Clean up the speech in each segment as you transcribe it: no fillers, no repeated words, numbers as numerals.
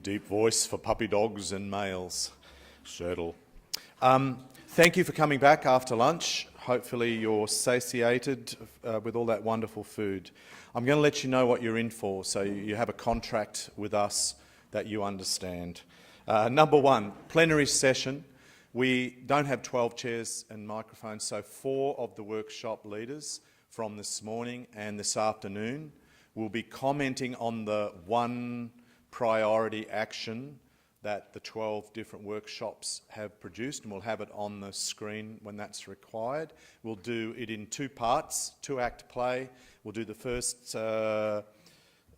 Deep voice for puppy dogs and males. Shirtle. Thank you for coming back after lunch. Hopefully you're satiated with all that wonderful food. I'm going to let you know what you're in for, so you have a contract with us that you understand. Number one, plenary session. We don't have 12 chairs and microphones, so 4 of the workshop leaders from this morning and this afternoon will be commenting on the one priority action that the 12 different workshops have produced, and we'll have it on the screen when that's required. We'll do it in 2 parts, 2-act play. We'll do the first, I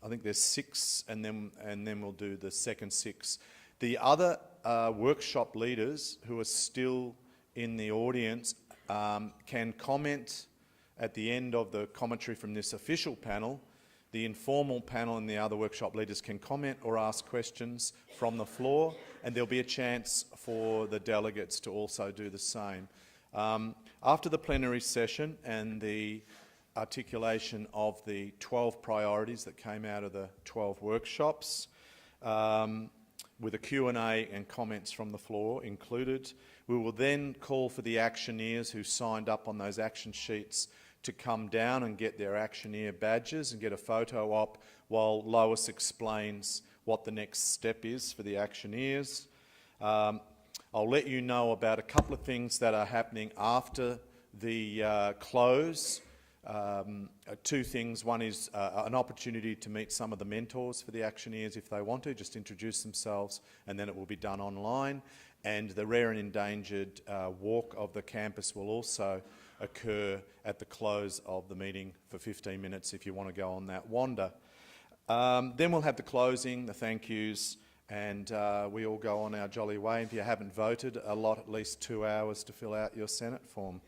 think there's 6, and then we'll do the second 6. The other workshop leaders who are still in the audience can comment at the end of the commentary from this official panel. The informal panel and the other workshop leaders can comment or ask questions from the floor, and there'll be a chance for the delegates to also do the same. After the plenary session and the articulation of the 12 priorities that came out of the 12 workshops, with a Q&A and comments from the floor included, we will then call for the actioneers who signed up on those action sheets to come down and get their Actioneer badges and get a photo op while Lois explains what the next step is for the Actioneers. I'll let you know about a couple of things that are happening after the close. 2 things. One is an opportunity to meet some of the mentors for the Actioneers if they want to, just introduce themselves, and then it will be done online. And the rare and endangered walk of the campus will also occur at the close of the meeting for 15 minutes if you want to go on that wander. Then we'll have the closing, the thank yous, and we all go on our jolly way. If you haven't voted, allot at least 2 hours to fill out your Senate form.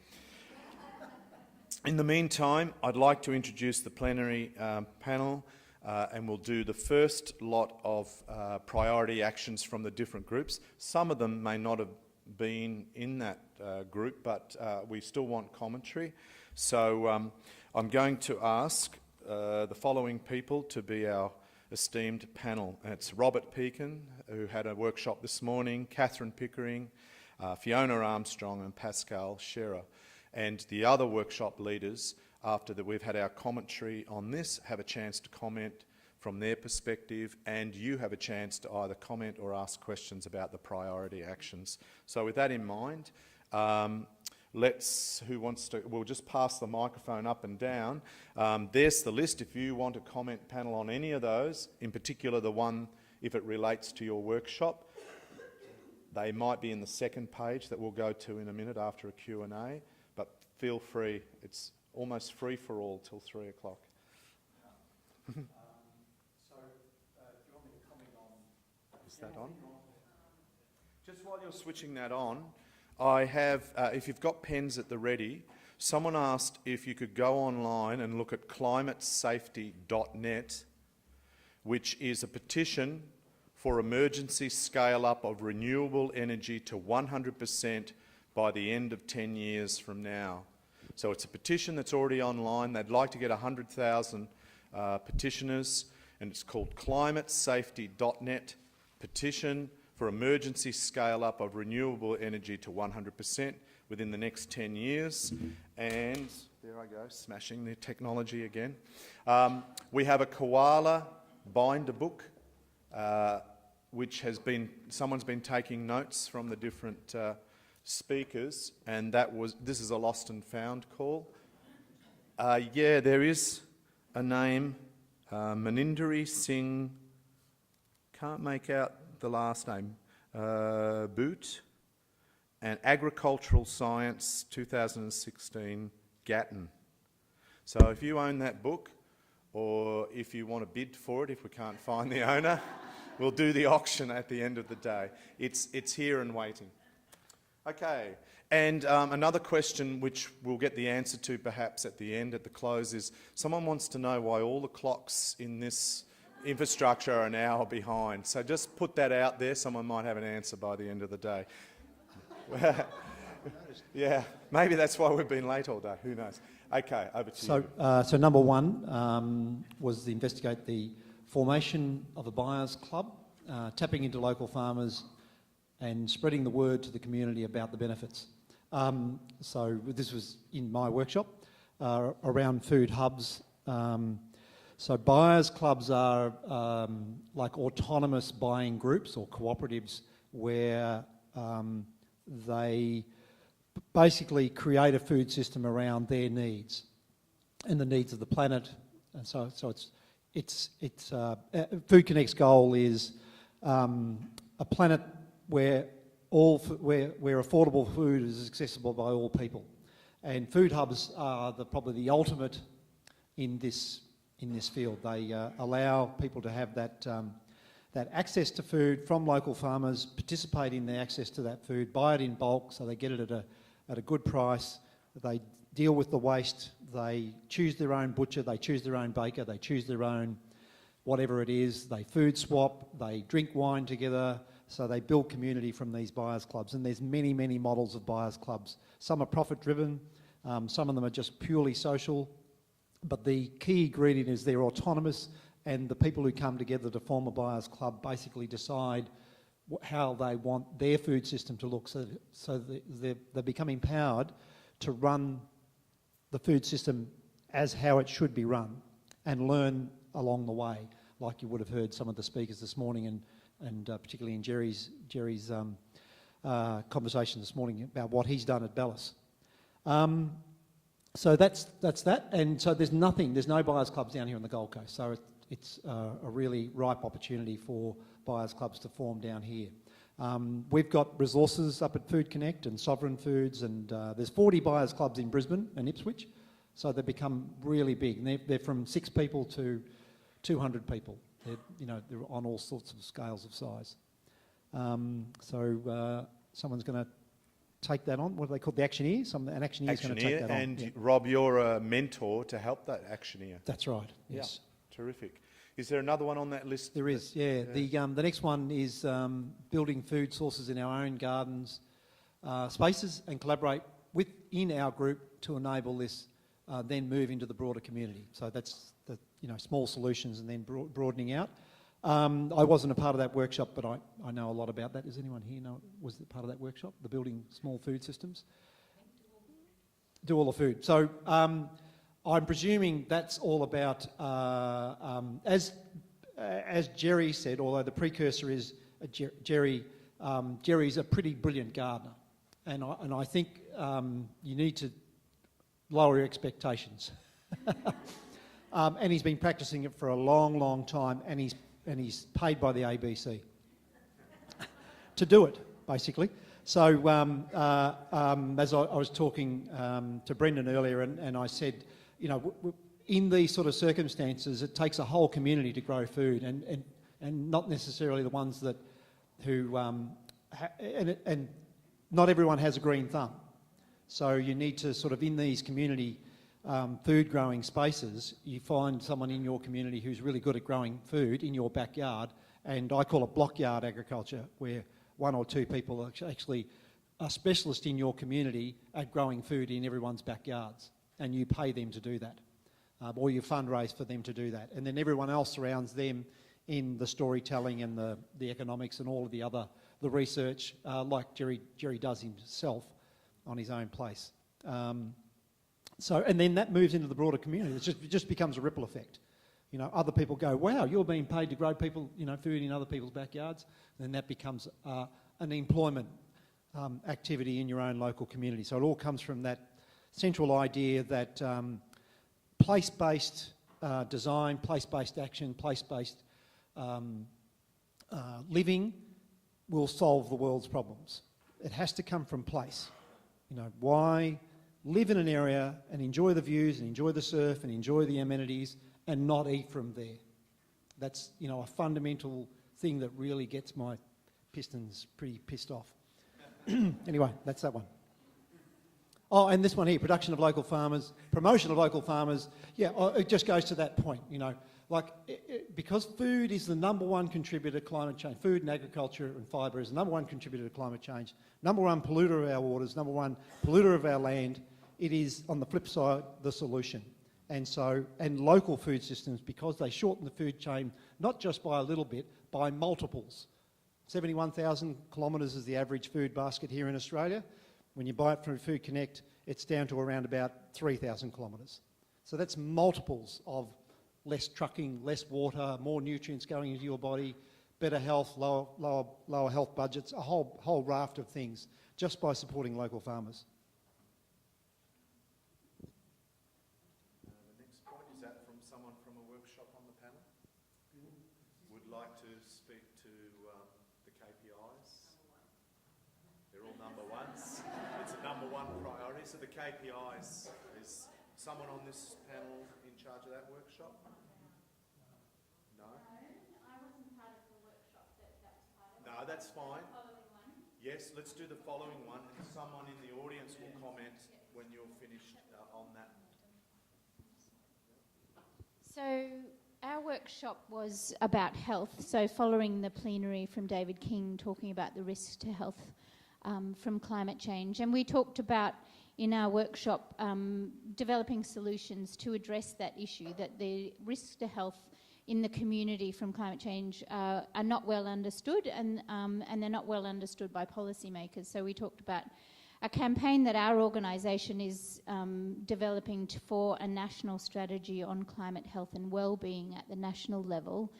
In the meantime, I'd like to introduce the plenary panel, and we'll do the first lot of priority actions from the different groups. Some of them may not have been in that group, but we still want commentary. So I'm going to ask the following people to be our esteemed panel. It's Robert Pekin, who had a workshop this morning, Catherine Pickering, Fiona Armstrong and Pascal Scherer. And the other workshop leaders, after that we've had our commentary on this, have a chance to comment from their perspective, and you have a chance to either comment or ask questions about the priority actions. So with that in mind, we'll just pass the microphone up and down. There's the list if you want to comment panel on any of those, in particular the one if it relates to your workshop. They might be in the second page that we'll go to in a minute after a Q&A, but feel free. It's almost free for all till 3 o'clock. Is that on? Just while you're switching that on, I have, if you've got pens at the ready, someone asked if you could go online and look at climatesafety.net, which is a petition for emergency scale-up of renewable energy to 100% by the end of 10 years from now. So it's a petition that's already online. They'd like to get 100,000 petitioners, and it's called climatesafety.net. Petition for emergency scale-up of renewable energy to 100% within the next 10 years. And there I go, smashing the technology again. We have a koala binder book, which has been, someone's been taking notes from the different speakers, and this is a lost and found call. Yeah, there is a name, Manindari Singh. Can't make out the last name. Boot and Agricultural Science 2016 Gatton. So if you own that book, or if you want to bid for it, if we can't find the owner, we'll do the auction at the end of the day. It's here and waiting. Okay, and another question which we'll get the answer to perhaps at the end, at the close, is someone wants to know why all the clocks in this infrastructure are an hour behind. So just put that out there. Someone might have an answer by the end of the day. Yeah, maybe that's why we've been late all day. Who knows? Okay, over to you. So number one was to investigate the formation of a buyers club tapping into local farmers and spreading the word to the community about the benefits. So this was in my workshop around food hubs. So buyers clubs are like autonomous buying groups or cooperatives where they basically create a food system around their needs and the needs of the planet. And so it's Food Connect's goal is a planet where affordable food is accessible by all people, and food hubs are probably the ultimate in this field. They allow people to have that access to food from local farmers, participate in the access to that food, buy it in bulk, so they get it at a good price. They deal with the waste. They choose their own butcher. They choose their own baker. They choose their own whatever it is. They food swap. They drink wine together. So they build community from these buyers clubs, and there's many, many models of buyers clubs. Some are profit driven, some of them are just purely social, but the key ingredient is they're autonomous, and the people who come together to form a buyers club basically decide how they want their food system to look, so they become empowered to run the food system as how it should be run and learn along the way, like you would have heard some of the speakers this morning and particularly in Jerry's conversation this morning about what he's done at Bellis. So that's that, and so there's no buyers clubs down here on the Gold Coast, so it's a really ripe opportunity for buyers clubs to form down here. We've got resources up at Food Connect and Sovereign Foods, and there's 40 buyers clubs in Brisbane and Ipswich, so they've become really big, and they're from 6 people to 200 people. They're on all sorts of scales of size. So someone's going to take that on. What are they called? The Actioneer? An Actioneer is going to take that on. And Rob, you're a mentor to help that Actioneer. That's right. Yes. Yeah, terrific. Is there another one on that list? There is. Yeah. The next one is building food sources in our own gardens, spaces, and collaborate within our group to enable this. Then move into the broader community. So that's the small solutions and then broadening out. I wasn't a part of that workshop, but I know a lot about that. Does anyone here know, was it part of that workshop, the building small food systems? Do all the food. So I'm presuming that's all about, as Jerry said, although the precursor is Jerry's a pretty brilliant gardener. And I think you need to lower your expectations. And he's been practicing it for a long, long time, and he's paid by the ABC to do it, basically. So as I was talking to Brendan earlier, and I said, in these sort of circumstances, it takes a whole community to grow food, and not necessarily the ones and not everyone has a green thumb. So you need to sort of, in these community food growing spaces, you find someone in your community who's really good at growing food in your backyard, and I call it blockyard agriculture, where 1 or 2 people are actually a specialist in your community at growing food in everyone's backyards, and you pay them to do that, or you fundraise for them to do that, and then everyone else surrounds them in the storytelling and the economics and all of the research, like Jerry does himself on his own place. And then that moves into the broader community. It just becomes a ripple effect. Other people go, wow, you're being paid to grow food in other people's backyards. And then that becomes an employment activity in your own local community. So it all comes from that central idea that place-based design, place-based action, place-based living will solve the world's problems. It has to come from place. Why live in an area and enjoy the views and enjoy the surf and enjoy the amenities and not eat from there? That's, a fundamental thing that really gets my pistons pretty pissed off. Anyway, that's that one. Oh, and this one here, production of local farmers, promotion of local farmers. Yeah, it just goes to that point, because food is the #1 contributor to climate change. Food and agriculture and fibre is the #1 contributor to climate change. #1 polluter of our waters, #1 polluter of our land. It is, on the flip side, the solution. And local food systems, because they shorten the food chain, not just by a little bit, by multiples. 71,000 kilometres is the average food basket here in Australia. When you buy it from Food Connect, it's down to around about 3,000 kilometres. So that's multiples of less trucking, less water, more nutrients going into your body, better health, lower health budgets, a whole raft of things just by supporting local farmers. The next point, is that from someone from a workshop on the panel? Would like to speak to the KPIs? They're all number ones. It's a number one priority. So the KPIs, is someone on this panel in charge of that workshop? No? I wasn't part of the workshop that was part of. No, that's fine. The following one. Yes, let's do the following one, and someone in the audience will comment when you're finished on that. So our workshop was about health, so following the plenary from David King talking about the risks to health from climate change. And we talked about in our workshop developing solutions to address that issue, that the risks to health in the community from climate change are not well understood, and they're not well understood by policymakers. So we talked about a campaign that our organisation is developing for a national strategy on climate health and wellbeing at the national level.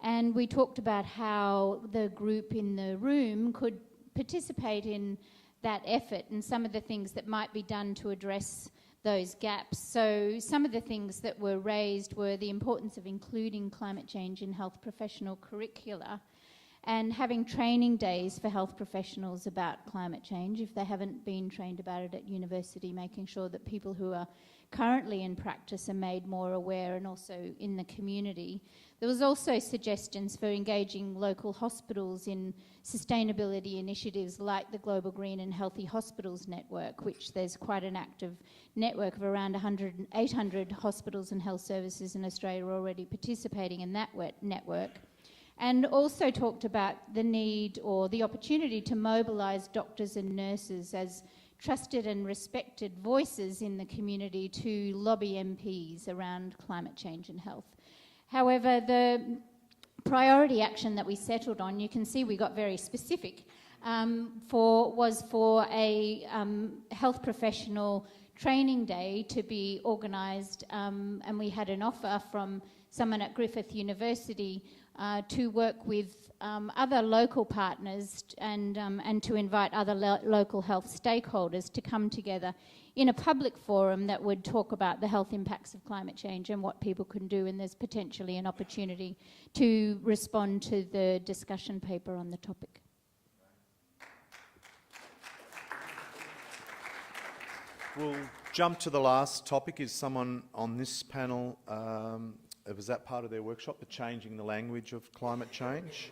And we talked about how the group in the room could participate in that effort and some of the things that might be done to address those gaps. So some of the things that were raised were the importance of including climate change in health professional curricula and having training days for health professionals about climate change if they haven't been trained about it at university, making sure that people who are currently in practice are made more aware, and also in the community. There was also suggestions for engaging local hospitals in sustainability initiatives like the Global Green and Healthy Hospitals Network, which there's quite an active network of around 800 hospitals and health services in Australia already participating in that network. And also talked about the need or the opportunity to mobilise doctors and nurses as trusted and respected voices in the community to lobby MPs around climate change and health. However, the priority action that we settled on, you can see we got very specific, was for a health professional training day to be organised, and we had an offer from someone at Griffith University to work with other local partners and to invite other local health stakeholders to come together in a public forum that would talk about the health impacts of climate change and what people can do, and there's potentially an opportunity to respond to the discussion paper on the topic. We'll jump to the last topic. Is someone on this panel, was that part of their workshop, the changing the language of climate change?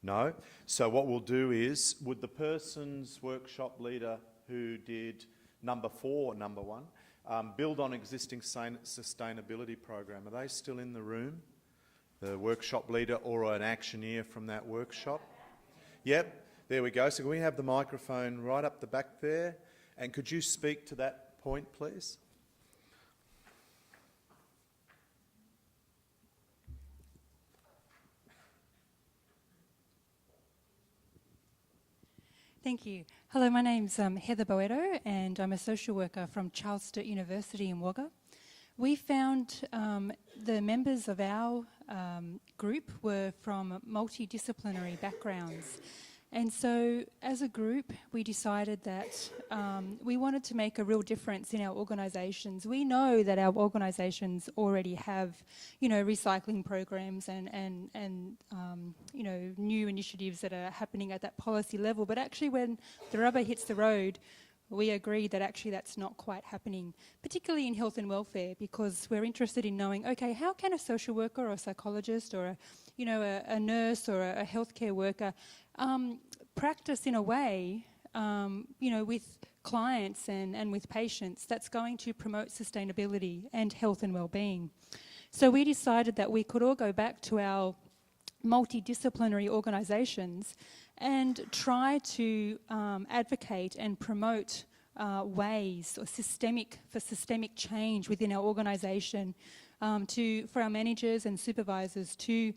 No. So what we'll do is, would the person's workshop leader who did number 4 or number 1 build on existing sustainability program? Are they still in the room? The workshop leader or an actioneer from that workshop? Yep, there we go. So can we have the microphone right up the back there? And could you speak to that point, please? Thank you. Hello, my name's Heather Boedo, and I'm a social worker from Charles Sturt University in Wagga. We found the members of our group were from multidisciplinary backgrounds. And so as a group, we decided that we wanted to make a real difference in our organisations. We know that our organisations already have, recycling programs and new initiatives that are happening at that policy level. But actually when the rubber hits the road, we agree that actually that's not quite happening, particularly in health and welfare, because we're interested in knowing, okay, how can a social worker or a psychologist or a nurse or a healthcare worker practice in a way, with clients and with patients that's going to promote sustainability and health and well-being. So we decided that we could all go back to our multidisciplinary organisations and try to advocate and promote ways or systemic change within our organisation for our managers and supervisors to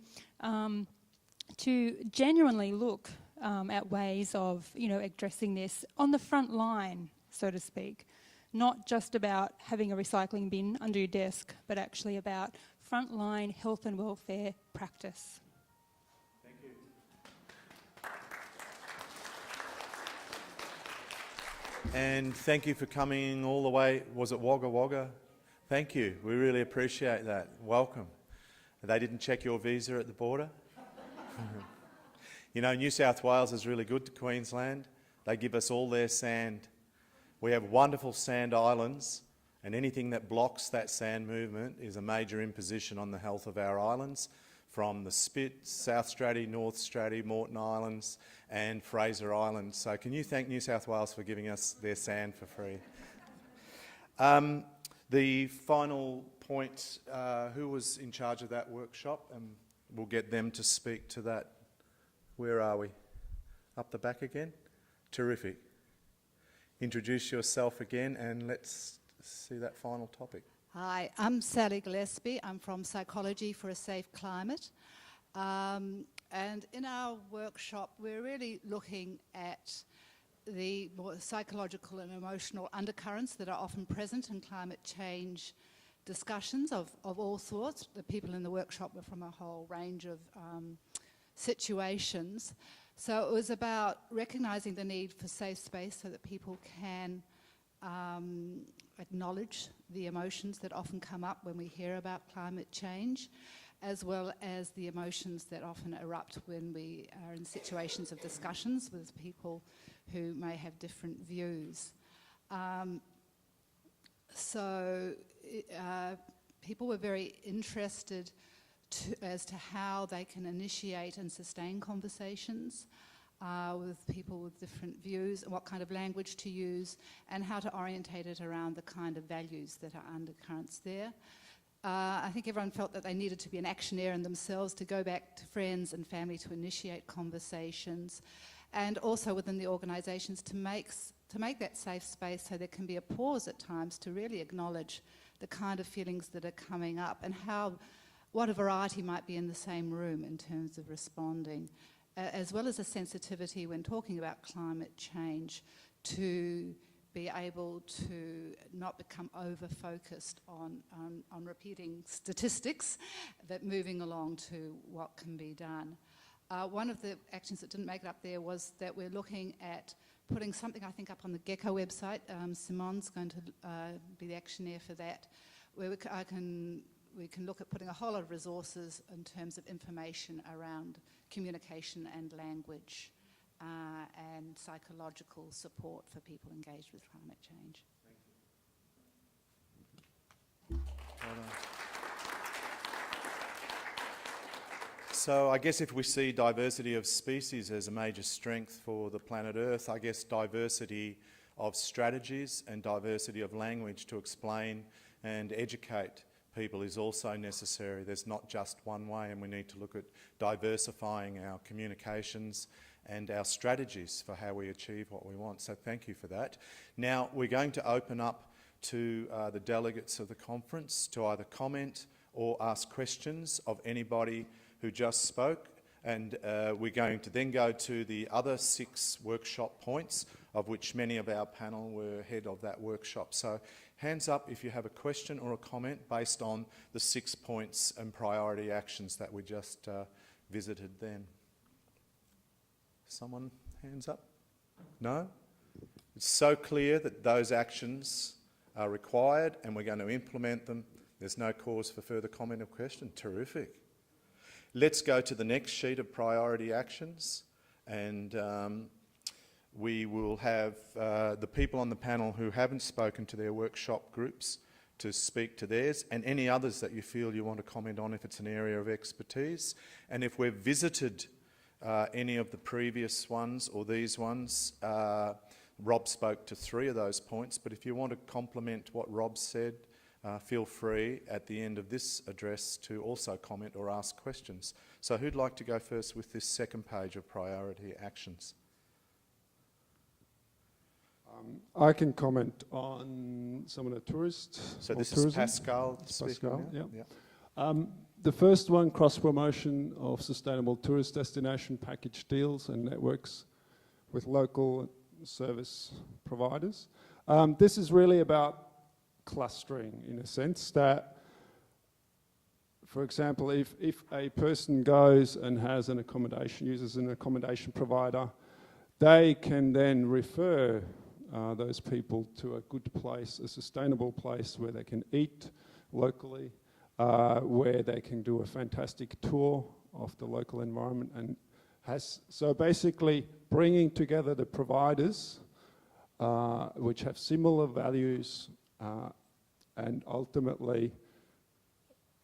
to genuinely look at ways of, addressing this on the front line, so to speak. Not just about having a recycling bin under your desk, but actually about frontline health and welfare practice. Thank you. And thank you for coming all the way. Was it Wagga Wagga? Thank you. We really appreciate that. Welcome. They didn't check your visa at the border? New South Wales is really good to Queensland. They give us all their sand. We have wonderful sand islands, and anything that blocks that sand movement is a major imposition on the health of our islands, from the Spit, South Straddie, North Straddie, Moreton Islands and Fraser Island. So can you thank New South Wales for giving us their sand for free? The final point, who was in charge of that workshop? And we'll get them to speak to that. Where are we? Up the back again? Terrific. Introduce yourself again and let's see that final topic. Hi, I'm Sally Gillespie. I'm from Psychology for a Safe Climate. And in our workshop, we're really looking at the more psychological and emotional undercurrents that are often present in climate change discussions of all sorts. The people in the workshop were from a whole range of situations. So it was about recognising the need for safe space so that people can acknowledge the emotions that often come up when we hear about climate change, as well as the emotions that often erupt when we are in situations of discussions with people who may have different views. People were very interested as to how they can initiate and sustain conversations with people with different views, and what kind of language to use, and how to orientate it around the kind of values that are undercurrents there. I think everyone felt that they needed to be an actioneer in themselves, to go back to friends and family to initiate conversations, and also within the organisations to make that safe space so there can be a pause at times to really acknowledge the kind of feelings that are coming up and what a variety might be in the same room in terms of responding, as well as a sensitivity when talking about climate change to be able to not become over-focused on repeating statistics, but moving along to what can be done. One of the actions that didn't make it up there was that we're looking at putting something, I think, up on the Gecko website. Simone's going to be the actioneer for that, where we can look at putting a whole lot of resources in terms of information around communication and language and psychological support for people engaged with climate change. Thank you. Well done. So I guess if we see diversity of species as a major strength for the planet Earth, I guess diversity of strategies and diversity of language to explain and educate people is also necessary. There's not just one way, and we need to look at diversifying our communications and our strategies for how we achieve what we want. So thank you for that. Now we're going to open up to the delegates of the conference to either comment or ask questions of anybody who just spoke, and we're going to then go to the other 6 workshop points, of which many of our panel were head of that workshop. So hands up if you have a question or a comment based on the 6 points and priority actions that we just visited then. Someone hands up? No? It's so clear that those actions are required and we're going to implement them. There's no cause for further comment or question. Terrific. Let's go to the next sheet of priority actions, and we will have the people on the panel who haven't spoken to their workshop groups to speak to theirs, and any others that you feel you want to comment on if it's an area of expertise. And if we've visited any of the previous ones or these ones, Rob spoke to 3 of those points, but if you want to complement what Rob said, feel free at the end of this address to also comment or ask questions. So who'd like to go first with this second page of priority actions? I can comment on some of the tourist. So this tourism. is Pascal It's speaking Pascal, now? yeah. The first one, cross-promotion of sustainable tourist destination package deals and networks with local service providers. This is really about clustering, in a sense, that, for example, if a person goes and has an accommodation, uses an accommodation provider, they can then refer those people to a good place, a sustainable place where they can eat locally, where they can do a fantastic tour of the local environment, and so basically bringing together the providers which have similar values and ultimately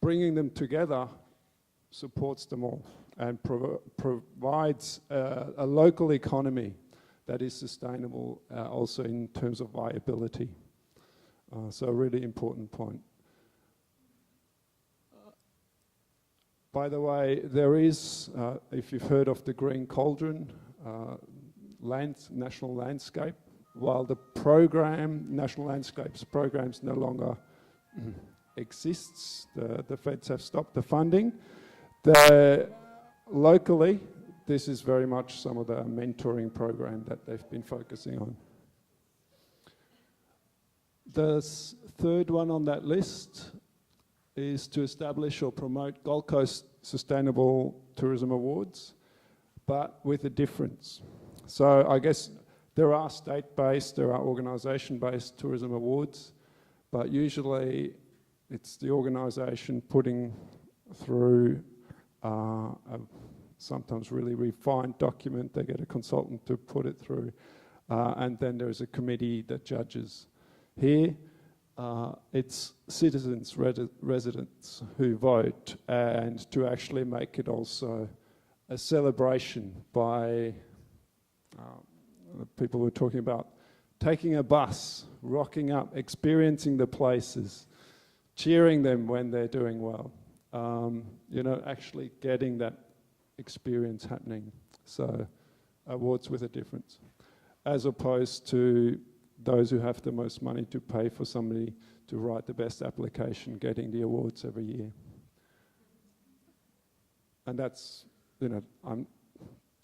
bringing them together supports them all and provides a local economy that is sustainable also in terms of viability. So a really important point. By the way, there is, if you've heard of the Green Cauldron National Landscape, while the program, National Landscapes programs no longer exists, the feds have stopped the funding. Locally, this is very much some of the mentoring program that they've been focusing on. The third one on that list is to establish or promote Gold Coast Sustainable Tourism Awards, but with a difference. So I guess there are state-based, there are organisation-based tourism awards, but usually it's the organisation putting through a sometimes really refined document. They get a consultant to put it through, and then there's a committee that judges. Here, it's citizens, residents who vote, and to actually make it also a celebration by people were talking about taking a bus, rocking up, experiencing the places, cheering them when they're doing well, actually getting that experience happening. So awards with a difference, as opposed to those who have the most money to pay for somebody to write the best application, getting the awards every year. And that's,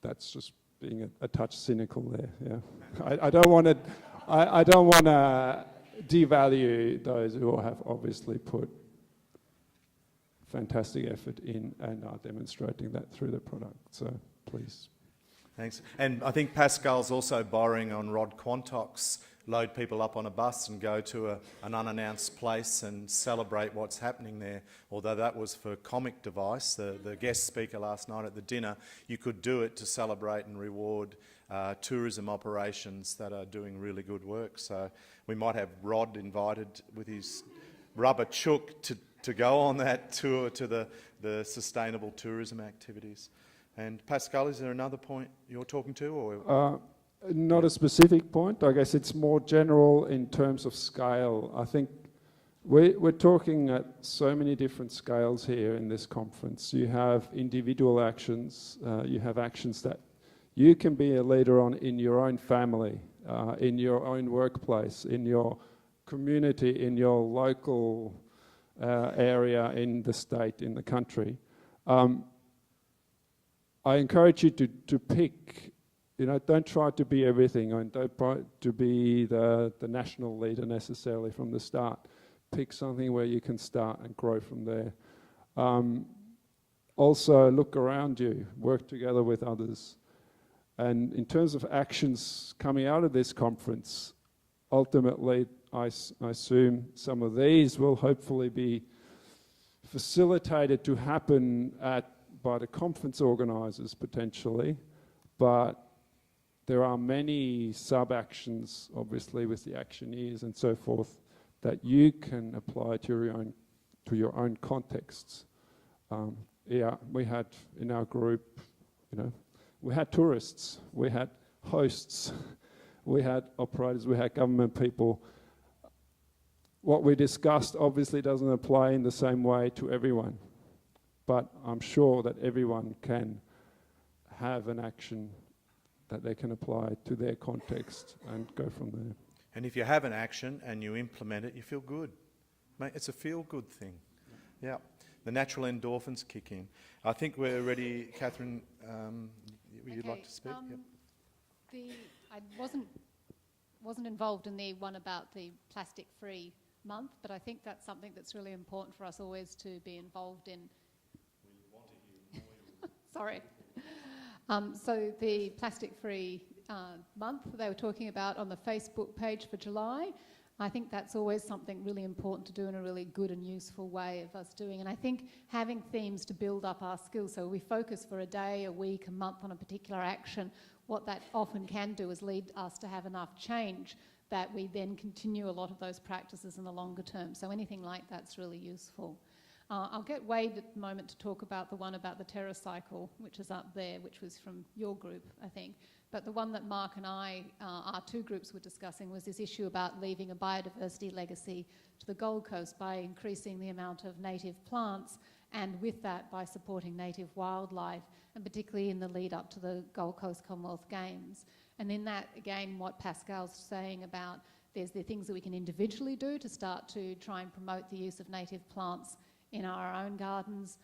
that's just being a touch cynical there. Yeah, I don't want to devalue those who have obviously put fantastic effort in and are demonstrating that through the product. So please. Thanks. And I think Pascal's also borrowing on Rod Quantock's load people up on a bus and go to an unannounced place and celebrate what's happening there. Although that was for comic device, the guest speaker last night at the dinner, you could do it to celebrate and reward tourism operations that are doing really good work. So we might have Rod invited with his rubber chook to go on that tour to the sustainable tourism activities. And Pascal, is there another point you're talking to? Or not a specific point. I guess it's more general in terms of scale. I think we're talking at so many different scales here in this conference. You have individual actions. You have actions that you can be a leader on in your own family, in your own workplace, in your community, in your local area, in the state, in the country. I encourage you to pick, don't try to be everything, and don't try to be the national leader necessarily from the start. Pick something where you can start and grow from there. Also, look around you, work together with others. And in terms of actions coming out of this conference, ultimately, I assume some of these will hopefully be facilitated to happen by the conference organisers potentially, but there are many sub-actions, obviously, with the actioneers and so forth, that you can apply to your own contexts. We had in our group, we had tourists, we had hosts, we had operators, we had government people. What we discussed obviously doesn't apply in the same way to everyone, but I'm sure that everyone can have an action that they can apply to their context and go from there. And if you have an action and you implement it, you feel good. Mate, it's a feel-good thing. Yeah. the natural endorphins kick in. I think we're ready. Catherine, would you like to speak? Yep. I wasn't involved in the one about the plastic-free month, but I think that's something that's really important for us always to be involved in. We want to hear more. Sorry. So the plastic-free month they were talking about on the Facebook page for July, I think that's always something really important to do in a really good and useful way of us doing. And I think having themes to build up our skills, so we focus for a day, a week, a month on a particular action, what that often can do is lead us to have enough change that we then continue a lot of those practices in the longer term. So anything like that's really useful. I'll get Wade at the moment to talk about the one about the TerraCycle, which is up there, which was from your group, I think. But the one that Mark and I, our two groups were discussing, was this issue about leaving a biodiversity legacy to the Gold Coast by increasing the amount of native plants, and with that by supporting native wildlife, and particularly in the lead up to the Gold Coast Commonwealth Games. And in that, again, what Pascal's saying about there's the things that we can individually do to start to try and promote the use of native plants in our own gardens,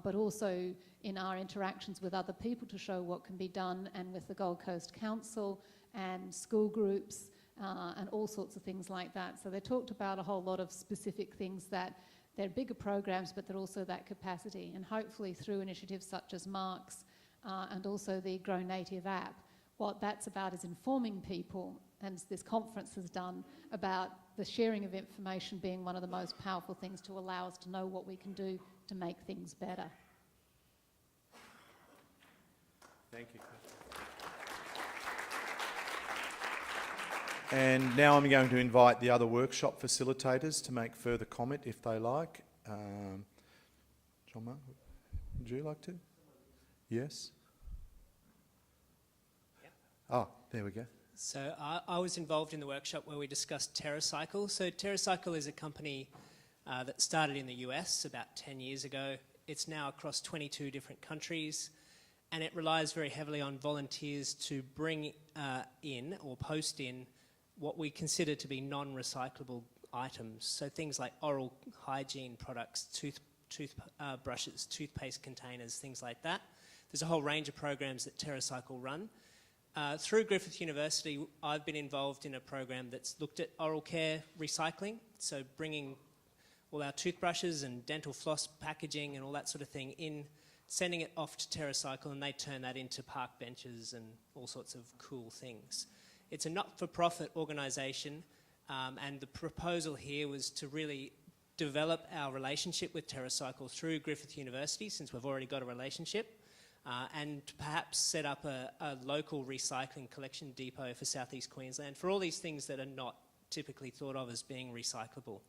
but also in our interactions with other people to show what can be done, and with the Gold Coast Council and school groups and all sorts of things like that. So they talked about a whole lot of specific things that they're bigger programs, but they're also that capacity. And hopefully through initiatives such as Mark's and also the Grow Native app, what that's about is informing people, and this conference has done, about the sharing of information being one of the most powerful things to allow us to know what we can do to make things better. Thank you. And now I'm going to invite the other workshop facilitators to make further comment if they like. John Mark, would you like to? Yes? Yep. Oh, there we go. So I was involved in the workshop where we discussed TerraCycle. So TerraCycle is a company that started in the US about 10 years ago. It's now across 22 different countries, and it relies very heavily on volunteers to bring in or post in what we consider to be non-recyclable items. So things like oral hygiene products, toothbrushes, toothpaste containers, things like that. There's a whole range of programs that TerraCycle run. Through Griffith University, I've been involved in a program that's looked at oral care recycling, so bringing all our toothbrushes and dental floss packaging and all that sort of thing in, sending it off to TerraCycle, and they turn that into park benches and all sorts of cool things. It's a not-for-profit organisation, and the proposal here was to really develop our relationship with TerraCycle through Griffith University, since we've already got a relationship, and perhaps set up a local recycling collection depot for southeast Queensland for all these things that are not typically thought of as being recyclable.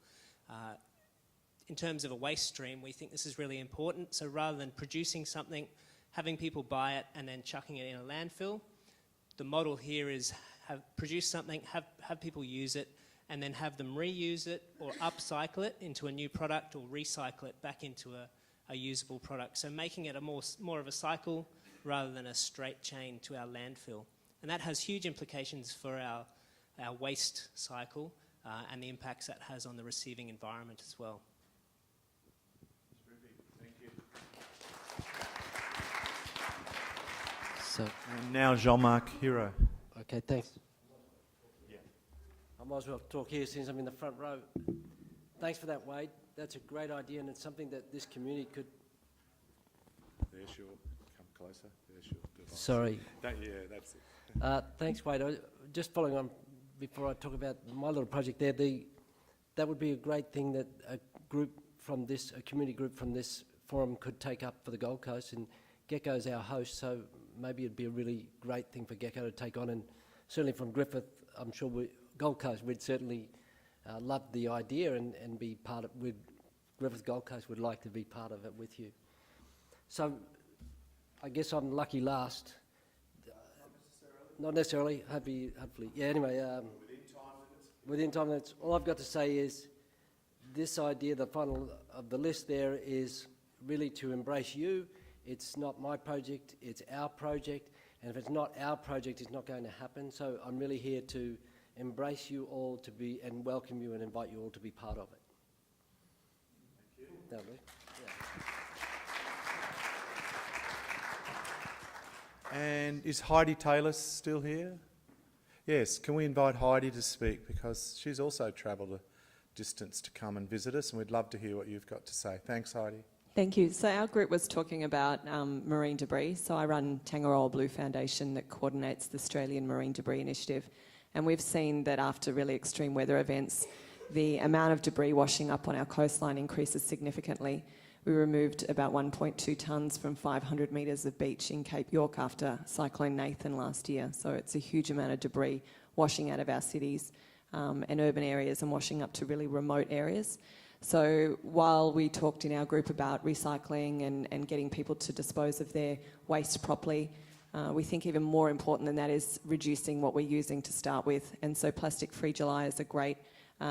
In terms of a waste stream, we think this is really important. So rather than producing something, having people buy it and then chucking it in a landfill, the model here is produce something, have people use it, and then have them reuse it or upcycle it into a new product, or recycle it back into a usable product. So making it a more of a cycle rather than a straight chain to our landfill. And that has huge implications for our waste cycle and the impacts that has on the receiving environment as well. Thank you. So, And now Jean-Marc Hero. okay, thanks. Yeah. I might as well talk here since I'm in the front row. Thanks for that, Wade. That's a great idea, and it's something that this community could... There's your... Come closer. There's your device. Sorry. Yeah, that's it. Thanks, Wade. Just following on, before I talk about my little project there, that would be a great thing that a community group from this forum could take up for the Gold Coast, and Gecko's our host, so maybe it'd be a really great thing for Gecko to take on, and certainly from Griffith, I'm sure Gold Coast, we'd certainly love the idea and be part of it. Griffith Gold Coast would like to be part of it with you. So I guess I'm lucky last. Not necessarily, hopefully. Yeah, anyway. Within time limits. All I've got to say is this idea, the final of the list there, is really to embrace you. It's not my project, it's our project. And if it's not our project, it's not going to happen. So I'm really here to embrace you all and welcome you and invite you all to be part of it. Thank you. That'll do. Yeah. And is Heidi Taylor still here? Yes, can we invite Heidi to speak, because she's also travelled a distance to come and visit us, and we'd love to hear what you've got to say. Thanks, Heidi. Thank you. So our group was talking about marine debris. So I run Tangaroa Blue Foundation that coordinates the Australian Marine Debris Initiative. And we've seen that after really extreme weather events, the amount of debris washing up on our coastline increases significantly. We removed about 1.2 tonnes from 500 metres of beach in Cape York after Cyclone Nathan last year. So it's a huge amount of debris washing out of our cities and urban areas and washing up to really remote areas. So while we talked in our group about recycling and getting people to dispose of their waste properly, we think even more important than that is reducing what we're using to start with. And so Plastic Free July is a great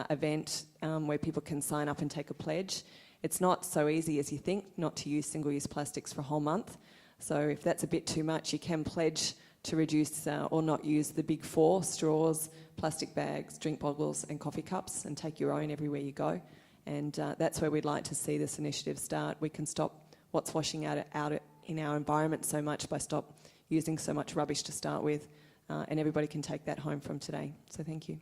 event where people can sign up and take a pledge. It's not so easy as you think not to use single-use plastics for a whole month. So if that's a bit too much, you can pledge to reduce or not use the big four: straws, plastic bags, drink bottles and coffee cups, and take your own everywhere you go. And that's where we'd like to see this initiative start. We can stop what's washing out in our environment so much by stop using so much rubbish to start with, and everybody can take that home from today. So thank you.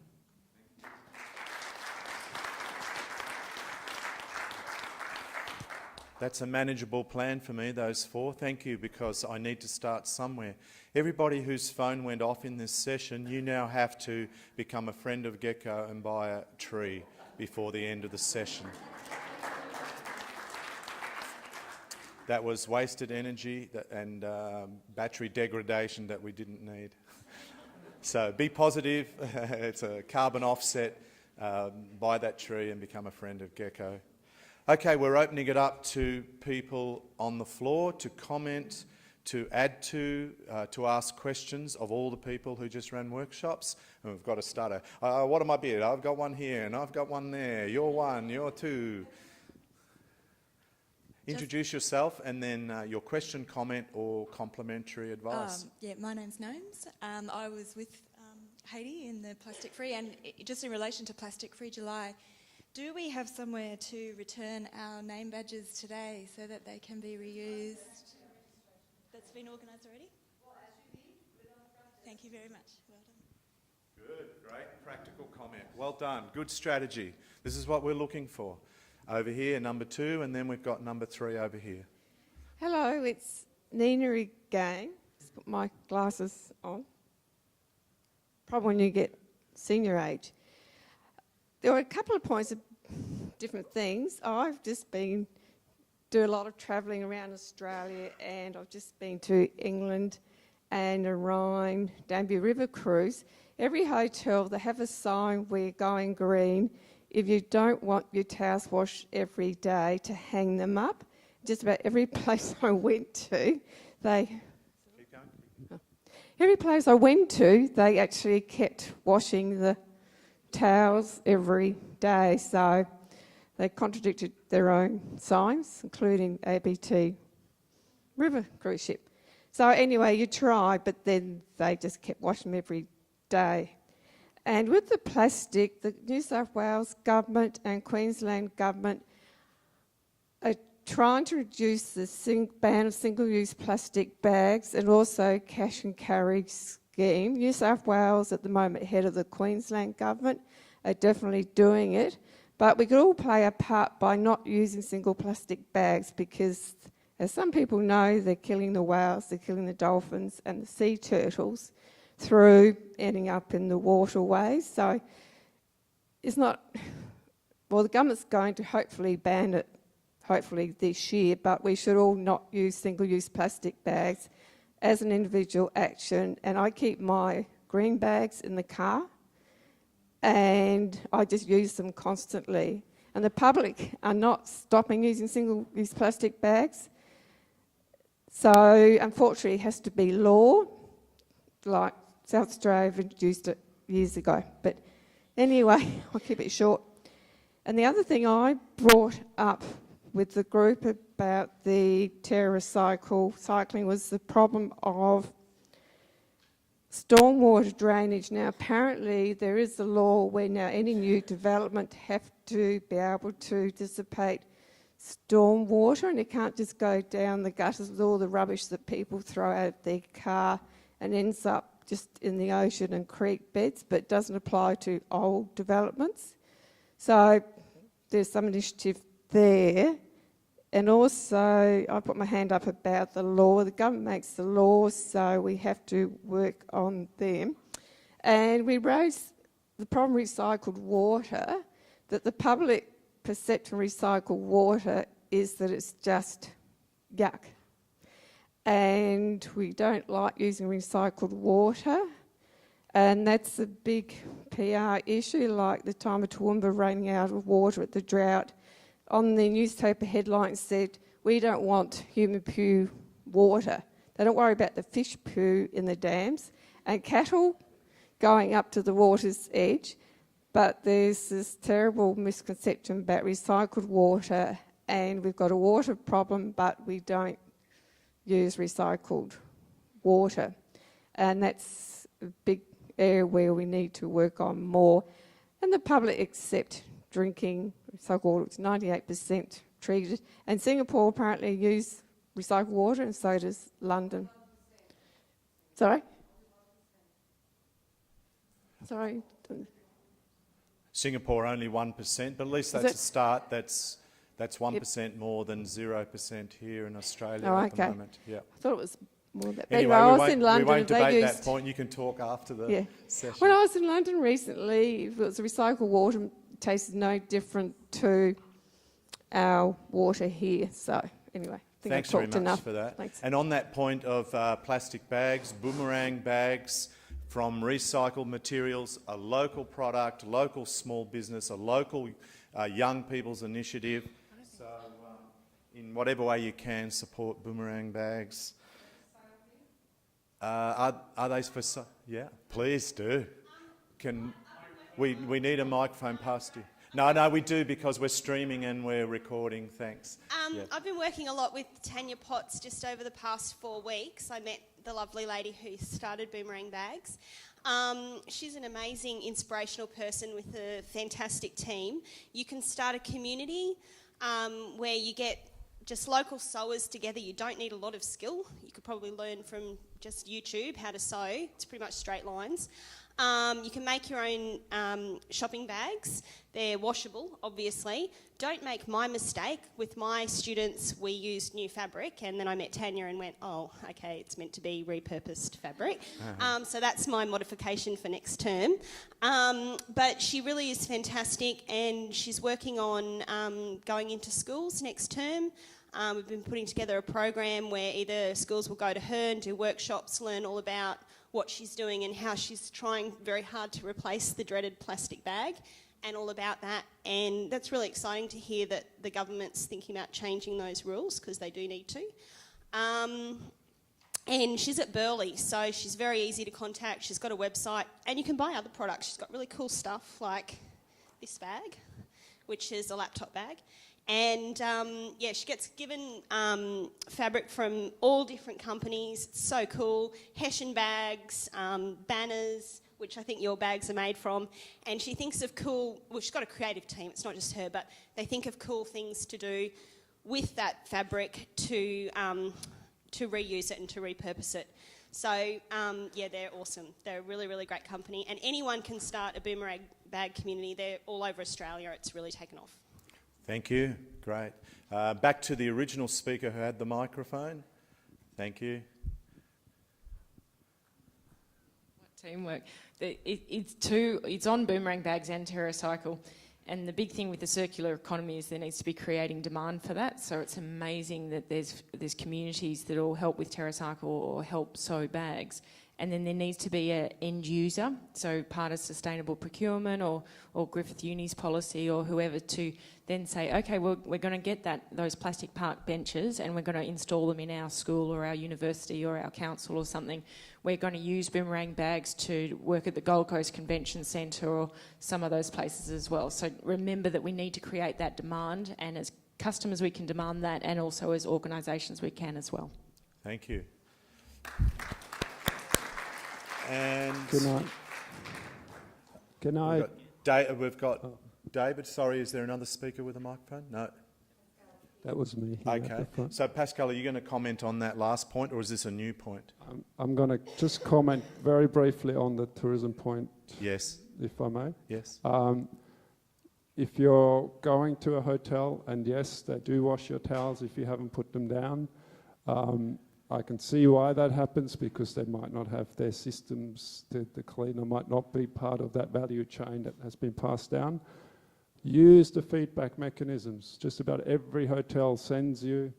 That's a manageable plan for me, those four. Thank you, because I need to start somewhere. Everybody whose phone went off in this session, you now have to become a friend of Gecko and buy a tree before the end of the session. That was wasted energy and battery degradation that we didn't need. So be positive. It's a carbon offset. Buy that tree and become a friend of Gecko. Okay, we're opening it up to people on the floor to comment, to add to ask questions of all the people who just ran workshops. And we've got a starter. What am I being? I've got one here and I've got one there. You're one, you're two. Introduce yourself and then your question, comment or complimentary advice. Yeah, my name's Gnomes. I was with Haiti in the Plastic Free, and just in relation to Plastic Free July, do we have somewhere to return our name badges today so that they can be reused? That's been organised already? Thank you very much. Well done. Good, great, practical comment. Well done, good strategy. This is what we're looking for. Over here, number 2, and then we've got number 3 over here. Hello, it's Nina again. Just put my glasses on. Probably when you get senior age. There were a couple of points of different things. I've just do a lot of travelling around Australia, and I've just been to England and a Rhine Danby River cruise. Every hotel, they have a sign, "We're going green." If you don't want your towels washed every day, to hang them up. Just about every place I went to, every place I went to, they actually kept washing the towels every day, so they contradicted their own signs, including ABT River cruise ship. So anyway, you try, but then they just kept washing them every day. And with the plastic, the New South Wales government and Queensland government are trying to reduce the ban of single-use plastic bags and also cash and carry scheme. New South Wales at the moment, head of the Queensland government, are definitely doing it. But we could all play a part by not using single plastic bags, because as some people know, they're killing the whales, they're killing the dolphins and the sea turtles through ending up in the waterways. So it's not, well, the government's going to hopefully ban it, hopefully this year, but we should all not use single-use plastic bags as an individual action. And I keep my green bags in the car and I just use them constantly. And the public are not stopping using single-use plastic bags. So unfortunately it has to be law, like South Australia introduced it years ago. But anyway, I'll keep it short. And the other thing I brought up with the group about the cycling was the problem of stormwater drainage. Now apparently there is a law where now any new development have to be able to dissipate storm water, and it can't just go down the gutters with all the rubbish that people throw out of their car and ends up just in the ocean and creek beds, but it doesn't apply to old developments. So there's some initiative there. And also, I put my hand up about the law. The government makes the laws, so we have to work on them. And we raised the problem of recycled water, that the public perception of recycled water is that it's just yuck. And we don't like using recycled water. And that's a big PR issue, like the time of Toowoomba running out of water at the drought. On the newspaper headlines said, we don't want human poo water. They don't worry about the fish poo in the dams and cattle going up to the water's edge. But there's this terrible misconception about recycled water, and we've got a water problem, but we don't use recycled water. And that's a big area where we need to work on more. And the public accept drinking recycled, it's 98% treated. And Singapore apparently use recycled water, and so does London. Sorry? Sorry? Singapore only 1%, but at least that's a start. That's 1% more than 0% here in Australia at the moment. Yeah. I thought it was more that. Anyway, I was in London. We won't debate that point. You can talk after the session. When I was in London recently, it was recycled water. Tastes no different to our water here. So anyway, I think Thanks I've talked very much enough. for that. Thanks. And on that point of plastic bags, boomerang bags from recycled materials, a local product, local small business, a local young people's initiative. So in whatever way you can, support boomerang bags. Are they for... Yeah, please do. We need a microphone past you. No, we do, because we're streaming and we're recording. Thanks. I've been working a lot with Tanya Potts just over the past 4 weeks. I met the lovely lady who started Boomerang Bags. She's an amazing, inspirational person with a fantastic team. You can start a community where you get just local sewers together. You don't need a lot of skill. You could probably learn from just YouTube how to sew. It's pretty much straight lines. You can make your own shopping bags. They're washable, obviously. Don't make my mistake. With my students, we used new fabric, and then I met Tanya and went, oh, okay, it's meant to be repurposed fabric. So that's my modification for next term. But she really is fantastic, and she's working on going into schools next term. We've been putting together a program where either schools will go to her and do workshops, learn all about what she's doing and how she's trying very hard to replace the dreaded plastic bag and all about that. And that's really exciting to hear that the government's thinking about changing those rules, because they do need to. And she's at Burleigh, so she's very easy to contact. She's got a website, and you can buy other products. She's got really cool stuff like this bag, which is a laptop bag. And she gets given fabric from all different companies. It's so cool. Hessian bags, banners, which I think your bags are made from. And she thinks of cool, well, she's got a creative team, it's not just her, but they think of cool things to do with that fabric to reuse it and to repurpose it. So, they're awesome. They're a really, really great company. And anyone can start a boomerang bag community. They're all over Australia. It's really taken off. Thank you. Great. Back to the original speaker who had the microphone. Thank you. Teamwork. It's on boomerang bags and TerraCycle, and the big thing with the circular economy is there needs to be creating demand for that. So it's amazing that there's communities that all help with TerraCycle or help sew bags. And then there needs to be an end user, so part of sustainable procurement or Griffith Uni's policy or whoever, to then say, okay, well, we're going to get those plastic park benches and we're going to install them in our school or our university or our council or something. We're going to use boomerang bags to work at the Gold Coast Convention Centre or some of those places as well. So remember that we need to create that demand, and as customers we can demand that, and also as organisations we can as well. Thank you. And good night. Good night. We've got David. Sorry, is there another speaker with a microphone? No. That was me. here at Okay. the front. So, Pascal, are you going to comment on that last point, or is this a new point? I'm going to just comment very briefly on the tourism point, Yes. if I may. Yes. If you're going to a hotel, and yes, they do wash your towels if you haven't put them down, I can see why that happens, because they might not have their systems, the cleaner might not be part of that value chain that has been passed down. Use the feedback mechanisms. Just about every hotel sends you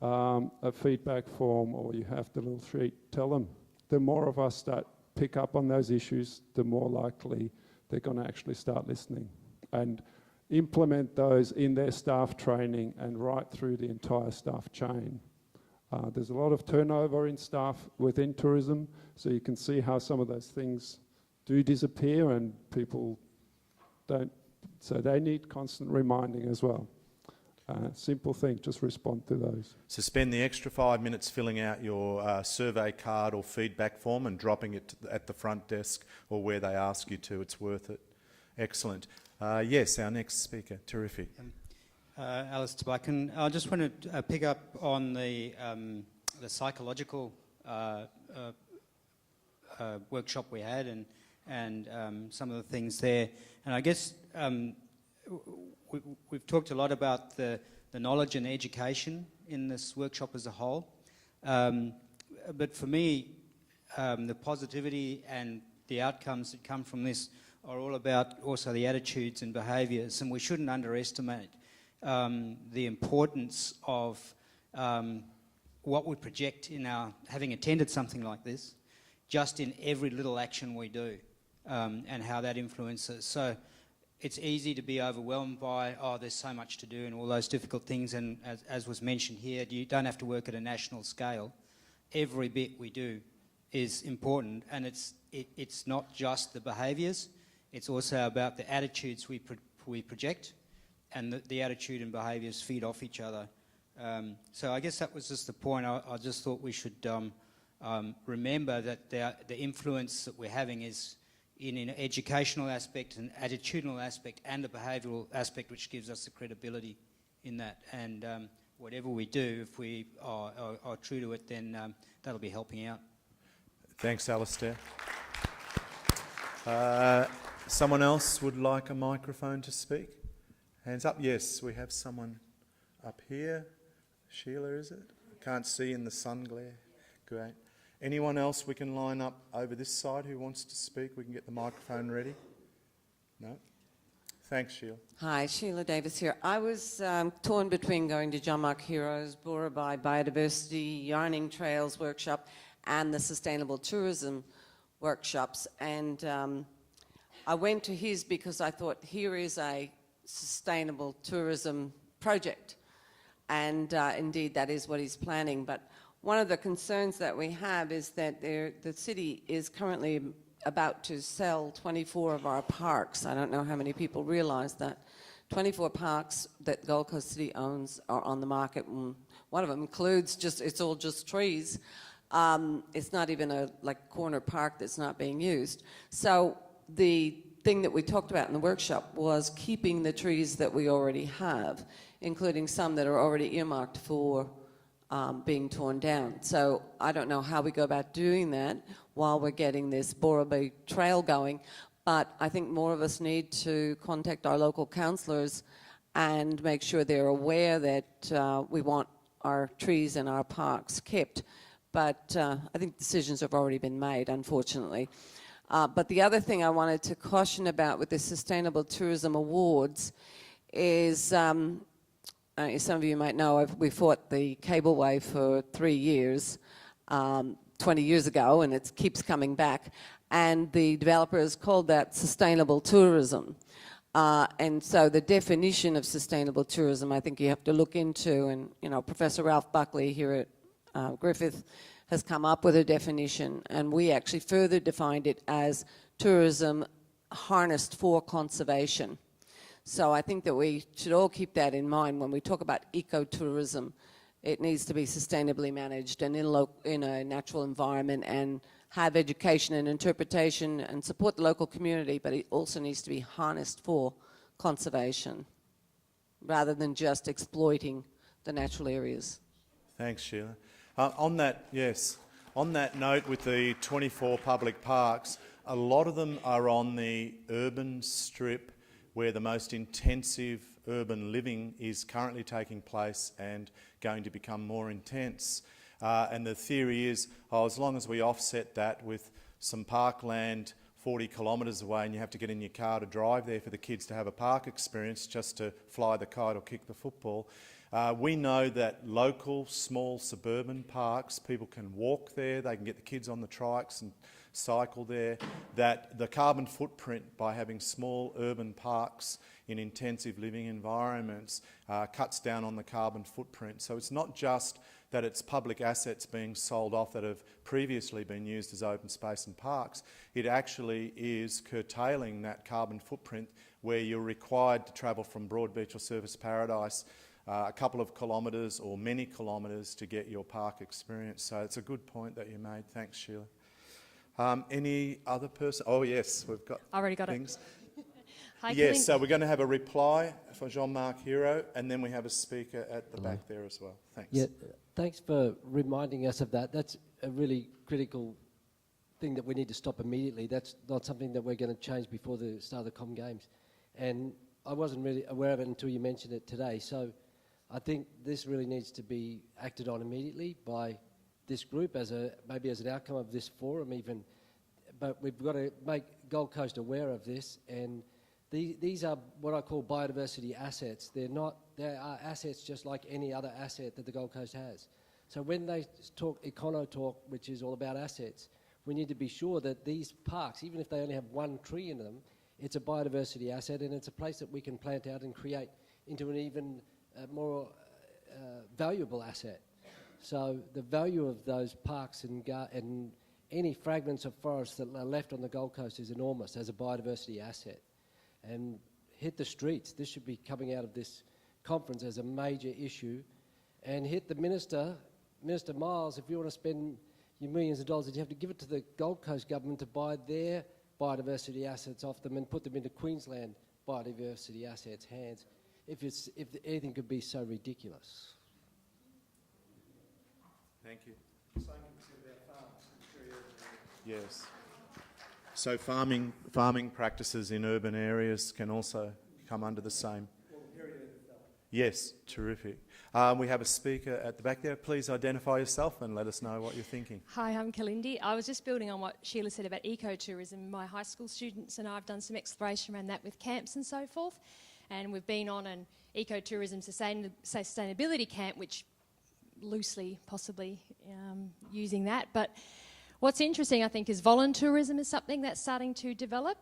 a feedback form, or you have the little sheet. Tell them. The more of us that pick up on those issues, the more likely they're going to actually start listening and implement those in their staff training and right through the entire staff chain. There's a lot of turnover in staff within tourism, so you can see how some of those things do disappear and people don't. So they need constant reminding as well. Simple thing, just respond to those. So spend the extra 5 minutes filling out your survey card or feedback form and dropping it at the front desk or where they ask you to. It's worth it. Excellent. Yes, our next speaker. Terrific. Alice Tabakan. I just want to pick up on the psychological workshop we had and some of the things there. And I guess we've talked a lot about the knowledge and education in this workshop as a whole. But for me, the positivity and the outcomes that come from this are all about also the attitudes and behaviours, and we shouldn't underestimate the importance of what we project in our having attended something like this, just in every little action we do, and how that influences. So it's easy to be overwhelmed by, oh, there's so much to do and all those difficult things, and as was mentioned here, you don't have to work at a national scale. Every bit we do is important, and it's not just the behaviours, it's also about the attitudes we project, and the attitude and behaviours feed off each other. So I guess that was just the point. I just thought we should remember that the influence that we're having is in an educational aspect, an attitudinal aspect, and a behavioural aspect, which gives us the credibility in that. And whatever we do, if we are true to it, then that'll be helping out. Thanks, Alistair. Someone else would like a microphone to speak? Hands up. Yes, we have someone up here. Sheila, is it? I can't see in the sun glare. Great. Anyone else we can line up over this side who wants to speak? We can get the microphone ready. No? Thanks, Sheila. Hi, Sheila Davis here. I was torn between going to Jamak Heroes, Borabai Biodiversity, Yarning Trails workshop, and the Sustainable Tourism workshops. And I went to his because I thought, here is a sustainable tourism project. And indeed, that is what he's planning. But one of the concerns that we have is that the city is currently about to sell 24 of our parks. I don't know how many people realise that. 24 parks that Gold Coast City owns are on the market. And one of them includes it's all just trees. It's not even a corner park that's not being used. So the thing that we talked about in the workshop was keeping the trees that we already have, including some that are already earmarked for being torn down. So I don't know how we go about doing that while we're getting this Borabai Trail going, but I think more of us need to contact our local councillors and make sure they're aware that we want our trees and our parks kept. But I think decisions have already been made, unfortunately. But the other thing I wanted to caution about with the Sustainable Tourism Awards is, some of you might know, we fought the cableway for 3 years, 20 years ago, and it keeps coming back. And the developers called that sustainable tourism. And so the definition of sustainable tourism, I think you have to look into, and Professor Ralph Buckley here at Griffith has come up with a definition, and we actually further defined it as tourism harnessed for conservation. So I think that we should all keep that in mind when we talk about ecotourism. It needs to be sustainably managed and in a natural environment, and have education and interpretation and support the local community, but it also needs to be harnessed for conservation rather than just exploiting the natural areas. Thanks, Sheila. On that note, with the 24 public parks, a lot of them are on the urban strip where the most intensive urban living is currently taking place and going to become more intense. And the theory is, as long as we offset that with some parkland 40 kilometres away and you have to get in your car to drive there for the kids to have a park experience just to fly the kite or kick the football, we know that local, small suburban parks, people can walk there, they can get the kids on the trikes and cycle there, that the carbon footprint by having small urban parks in intensive living environments cuts down on the carbon footprint. So it's not just that it's public assets being sold off that have previously been used as open space and parks. It actually is curtailing that carbon footprint where you're required to travel from Broadbeach or Surfers Paradise a couple of kilometres or many kilometres to get your park experience. So it's a good point that you made. Thanks, Sheila. Any other person? Oh yes, we've got already got things. Hi, yes, so we're going to have a reply for Jean-Marc Hero, and then we have a speaker at the back there as well. Thanks. Yeah, thanks for reminding us of that. That's a really critical thing that we need to stop immediately. That's not something that we're going to change before the start of the Com Games. And I wasn't really aware of it until you mentioned it today. So I think this really needs to be acted on immediately by this group maybe as an outcome of this forum even. But we've got to make Gold Coast aware of this, and these are what I call biodiversity assets. They are assets just like any other asset that the Gold Coast has. So when they talk Econo Talk, which is all about assets, we need to be sure that these parks, even if they only have one tree in them, it's a biodiversity asset, and it's a place that we can plant out and create into an even more valuable asset. So the value of those parks and any fragments of forest that are left on the Gold Coast is enormous as a biodiversity asset. And hit the streets. This should be coming out of this conference as a major issue. And hit the Minister Miles, if you want to spend your millions of dollars, you have to give it to the Gold Coast government to buy their biodiversity assets off them and put them into Queensland biodiversity assets' hands, if anything could be so ridiculous. Thank you. Yes. So farming practices in urban areas can also come under the same. Yes, terrific. We have a speaker at the back there. Please identify yourself and let us know what you're thinking. Hi, I'm Kalindi. I was just building on what Sheila said about ecotourism. My high school students and I have done some exploration around that with camps and so forth. And we've been on an ecotourism sustainability camp, which loosely possibly using that. But what's interesting, I think, is voluntourism is something that's starting to develop.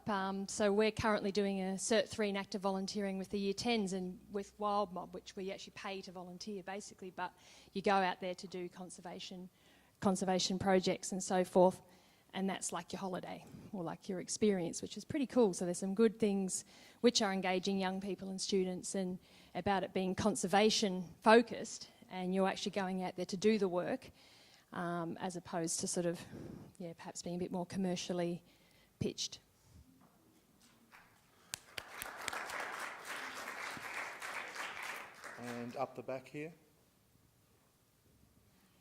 So we're currently doing a Cert 3 in active volunteering with the Year 10s and with Wild Mob, which we actually pay to volunteer, basically, but you go out there to do conservation projects and so forth, and that's like your holiday or like your experience, which is pretty cool. So there's some good things which are engaging young people and students and about it being conservation focused, and you're actually going out there to do the work. As opposed to sort of, perhaps being a bit more commercially pitched. And up the back here.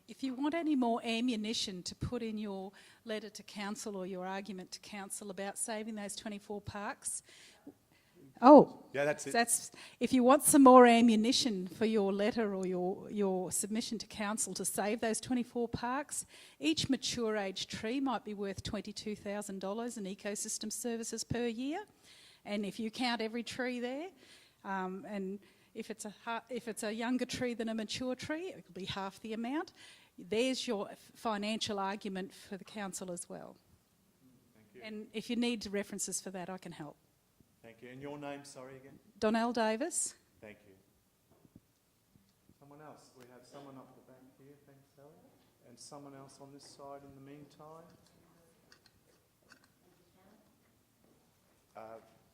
If you want any more ammunition to put in your letter to council or your argument to council about saving those 24 parks, yeah, that's it. If you want some more ammunition for your letter or your submission to council to save those 24 parks, each mature age tree might be worth $22,000 in ecosystem services per year. And if you count every tree there, and if it's a younger tree than a mature tree, it could be half the amount. There's your financial argument for the council as well. Thank you. And if you need references for that, I can help. Thank you. And your name, sorry, again? Donnell Davis. Thank you. Someone else? We have someone up the back here, thanks, Sally. And someone else on this side in the meantime.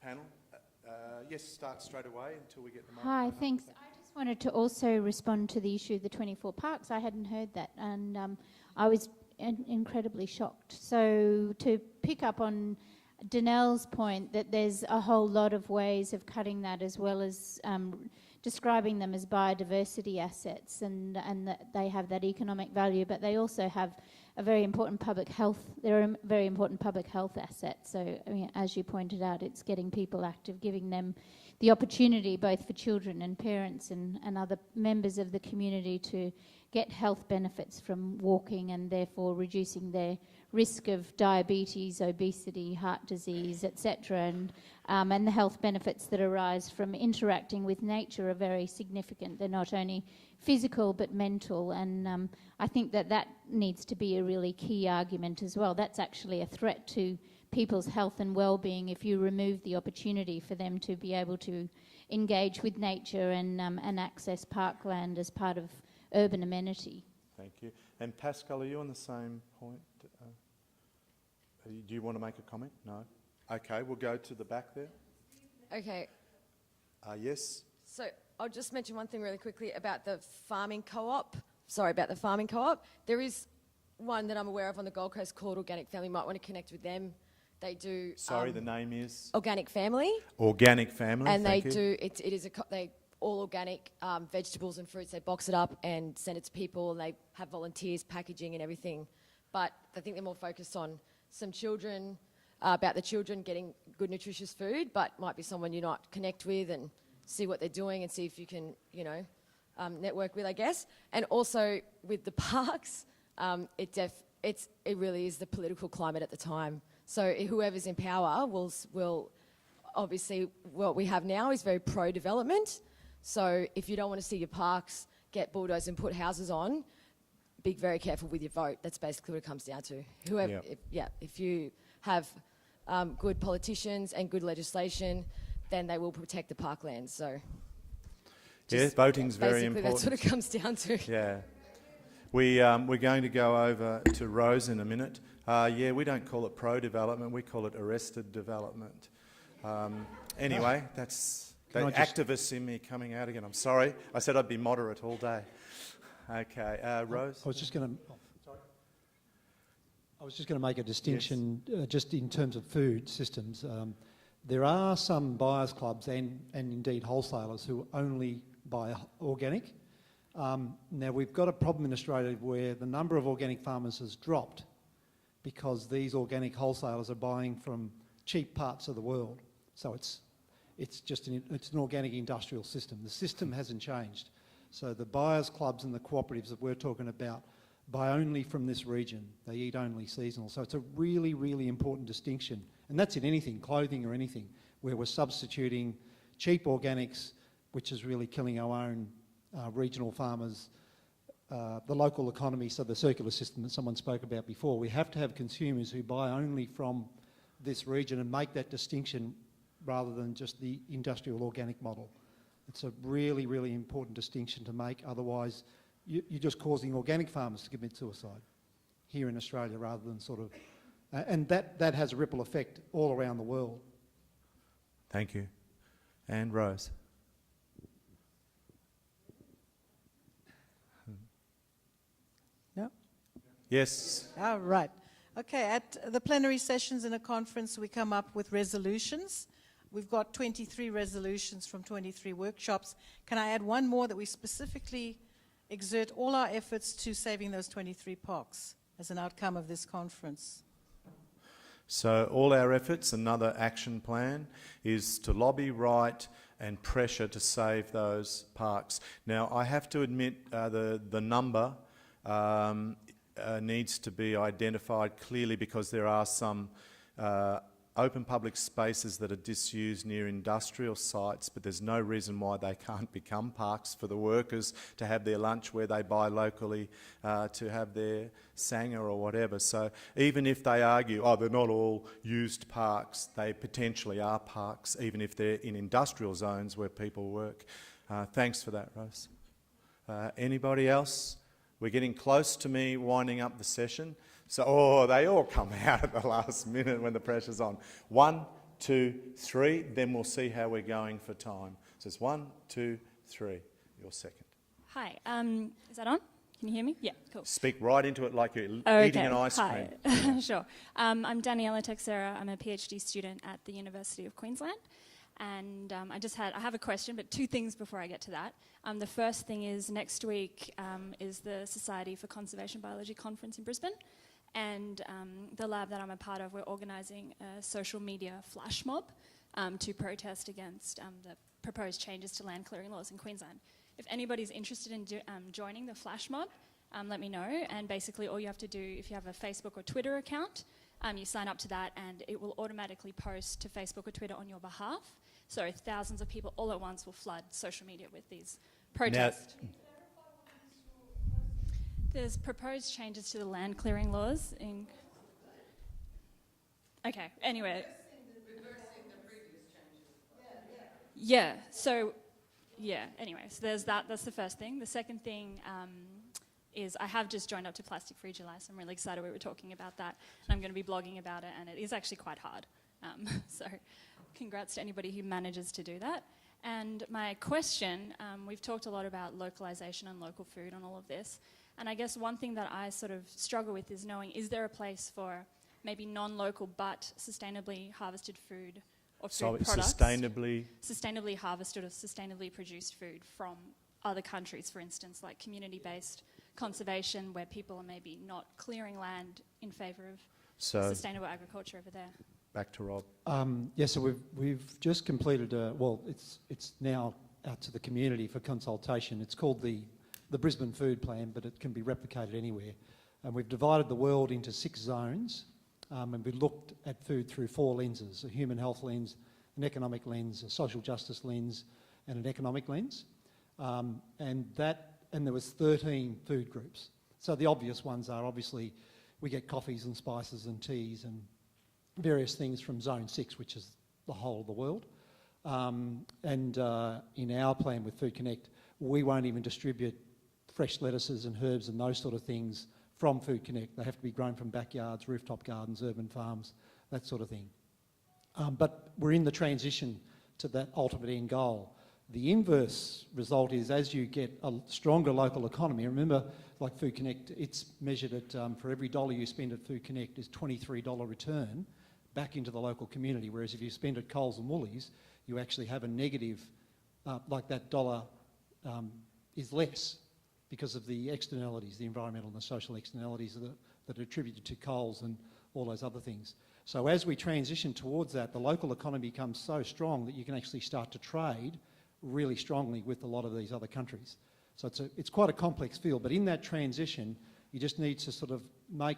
Panel? Yes, start straight away until we get the microphone. Hi, thanks. I just wanted to also respond to the issue of the 24 parks. I hadn't heard that, and I was incredibly shocked. So to pick up on Danelle's point that there's a whole lot of ways of cutting that, as well as describing them as biodiversity assets, and that they have that economic value, but they also have a very important public health. They're a very important public health asset. So, I mean, as you pointed out, it's getting people active, giving them the opportunity, both for children and parents and other members of the community, to get health benefits from walking, and therefore reducing their risk of diabetes, obesity, heart disease, etc. And the health benefits that arise from interacting with nature are very significant. They're not only physical but mental, and I think that needs to be a really key argument as well. That's actually a threat to people's health and well-being if you remove the opportunity for them to be able to engage with nature and access parkland as part of urban amenity. Thank you. And Pascal, are you on the same point? Do you want to make a comment? No? Okay, we'll go to the back there. Okay. Yes? So I'll just mention one thing really quickly about the farming co-op. Sorry, about the farming co-op. There is one that I'm aware of on the Gold Coast called Organic Family. You might want to connect with them. They do... Sorry, the name is? Organic Family. Organic Family, and thank they you. do, it is they all organic vegetables and fruits. They box it up and send it to people, and they have volunteers, packaging and everything. But I think they're more focused on some children, about the children getting good nutritious food, but might be someone you not connect with and see what they're doing and see if you can, you know, network with, I guess. And also with the parks, it really is the political climate at the time. So whoever's in power will obviously, what we have now is very pro-development. So if you don't want to see your parks get bulldozed and put houses on, be very careful with your vote. That's basically what it comes down to. Whoever, if you have good politicians and good legislation, then they will protect the parklands. So, voting's very important. That's what it comes down to. Yeah. We're going to go over to Rose in a minute. We don't call it pro-development, we call it arrested development. Anyway, that's the activists in me coming out again. I'm sorry. I said I'd be moderate all day. Okay, Rose? I was just going to make a distinction, just in terms of food systems. There are some buyers clubs and indeed wholesalers who only buy organic. Now, we've got a problem in Australia where the number of organic farmers has dropped because these organic wholesalers are buying from cheap parts of the world. So it's an organic industrial system. The system hasn't changed. So the buyers clubs and the cooperatives that we're talking about buy only from this region. They eat only seasonal. So it's a really, really important distinction. And that's in anything, clothing or anything, where we're substituting cheap organics, which is really killing our own regional farmers, the local economy, so the circular system that someone spoke about before. We have to have consumers who buy only from this region and make that distinction rather than just the industrial organic model. It's a really, really important distinction to make. Otherwise, you're just causing organic farmers to commit suicide here in Australia rather than sort of... and that has a ripple effect all around the world. Thank you. And Rose? No? Yes. Oh, right. Okay, at the plenary sessions in a conference, we come up with resolutions. We've got 23 resolutions from 23 workshops. Can I add one more that we specifically exert all our efforts to saving those 23 POCs as an outcome of this conference? So all our efforts, another action plan, is to lobby, write and pressure to save those parks. Now, I have to admit the number needs to be identified clearly because there are some open public spaces that are disused near industrial sites, but there's no reason why they can't become parks for the workers to have their lunch where they buy locally, to have their sangha or whatever. So even if they argue, oh, they're not all used parks, they potentially are parks, even if they're in industrial zones where people work. Thanks for that, Rose. Anybody else? We're getting close to me winding up the session. So, they all come out at the last minute when the pressure's on. 1, 2, 3, then we'll see how we're going for time. So it's 1, 2, 3. You're second. Hi, is that on? Can you hear me? Yeah, cool. Speak right into it like you're eating an ice cream. Hi. Sure. I'm Daniela Texera. I'm a PhD student at the University of Queensland. And I have a question, but two things before I get to that. The first thing is next week is the Society for Conservation Biology Conference in Brisbane. And the lab that I'm a part of, we're organising a social media flash mob to protest against the proposed changes to land clearing laws in Queensland. If anybody's interested in joining the flash mob, let me know. And basically all you have to do, if you have a Facebook or Twitter account, you sign up to that and it will automatically post to Facebook or Twitter on your behalf. So thousands of people all at once will flood social media with these protests. There's proposed changes to the land clearing laws in... Okay, anyway. Yeah, so, yeah, anyway, so there's that. That's the first thing. The second thing is I have just joined up to Plastic Free July, so I'm really excited we were talking about that. And I'm going to be blogging about it, and it is actually quite hard. So congrats to anybody who manages to do that. And my question, we've talked a lot about localisation and local food and all of this. And I guess one thing that I sort of struggle with is knowing, is there a place for maybe non-local but sustainably harvested food or food products? Sustainably harvested or sustainably produced food from other countries, for instance, like community-based conservation where people are maybe not clearing land in favour of sustainable agriculture over there. Back to Rob. So we've just completed it's now out to the community for consultation. It's called the Brisbane Food Plan, but it can be replicated anywhere. And we've divided the world into 6 zones, and we looked at food through 4 lenses: a human health lens, an economic lens, a social justice lens, and an economic lens. And there was 13 food groups. So the obvious ones are obviously we get coffees and spices and teas and various things from Zone 6, which is the whole of the world. In our plan with Food Connect, we won't even distribute fresh lettuces and herbs and those sort of things from Food Connect. They have to be grown from backyards, rooftop gardens, urban farms, that sort of thing. But we're in the transition to that ultimate end goal. The inverse result is as you get a stronger local economy, remember, like Food Connect, it's measured at, for every dollar you spend at Food Connect is $23 return back into the local community, whereas if you spend at Coles and Woolies, you actually have a negative, like that dollar is less because of the externalities, the environmental and the social externalities that are attributed to Coles and all those other things. So as we transition towards that, the local economy becomes so strong that you can actually start to trade really strongly with a lot of these other countries. So it's quite a complex field, but in that transition, you just need to sort of make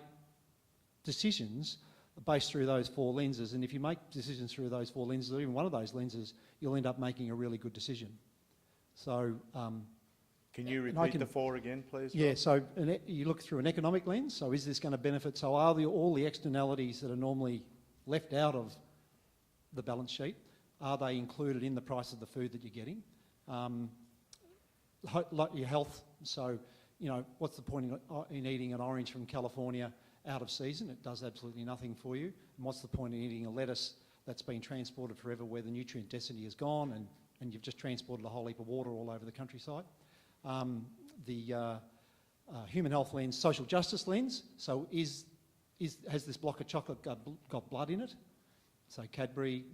decisions based through those 4 lenses, and if you make decisions through those 4 lenses, or even one of those lenses, you'll end up making a really good decision. So... Can you repeat the 4 again, please? Yeah, so you look through an economic lens, so is this going to benefit? So are all the externalities that are normally left out of the balance sheet, are they included in the price of the food that you're getting? Like your health, so, you know, what's the point in eating an orange from California out of season? It does absolutely nothing for you. And what's the point in eating a lettuce that's been transported forever where the nutrient density is gone and you've just transported a whole heap of water all over the countryside? The human health lens, social justice lens, so has this block of chocolate got blood in it? So Cadbury,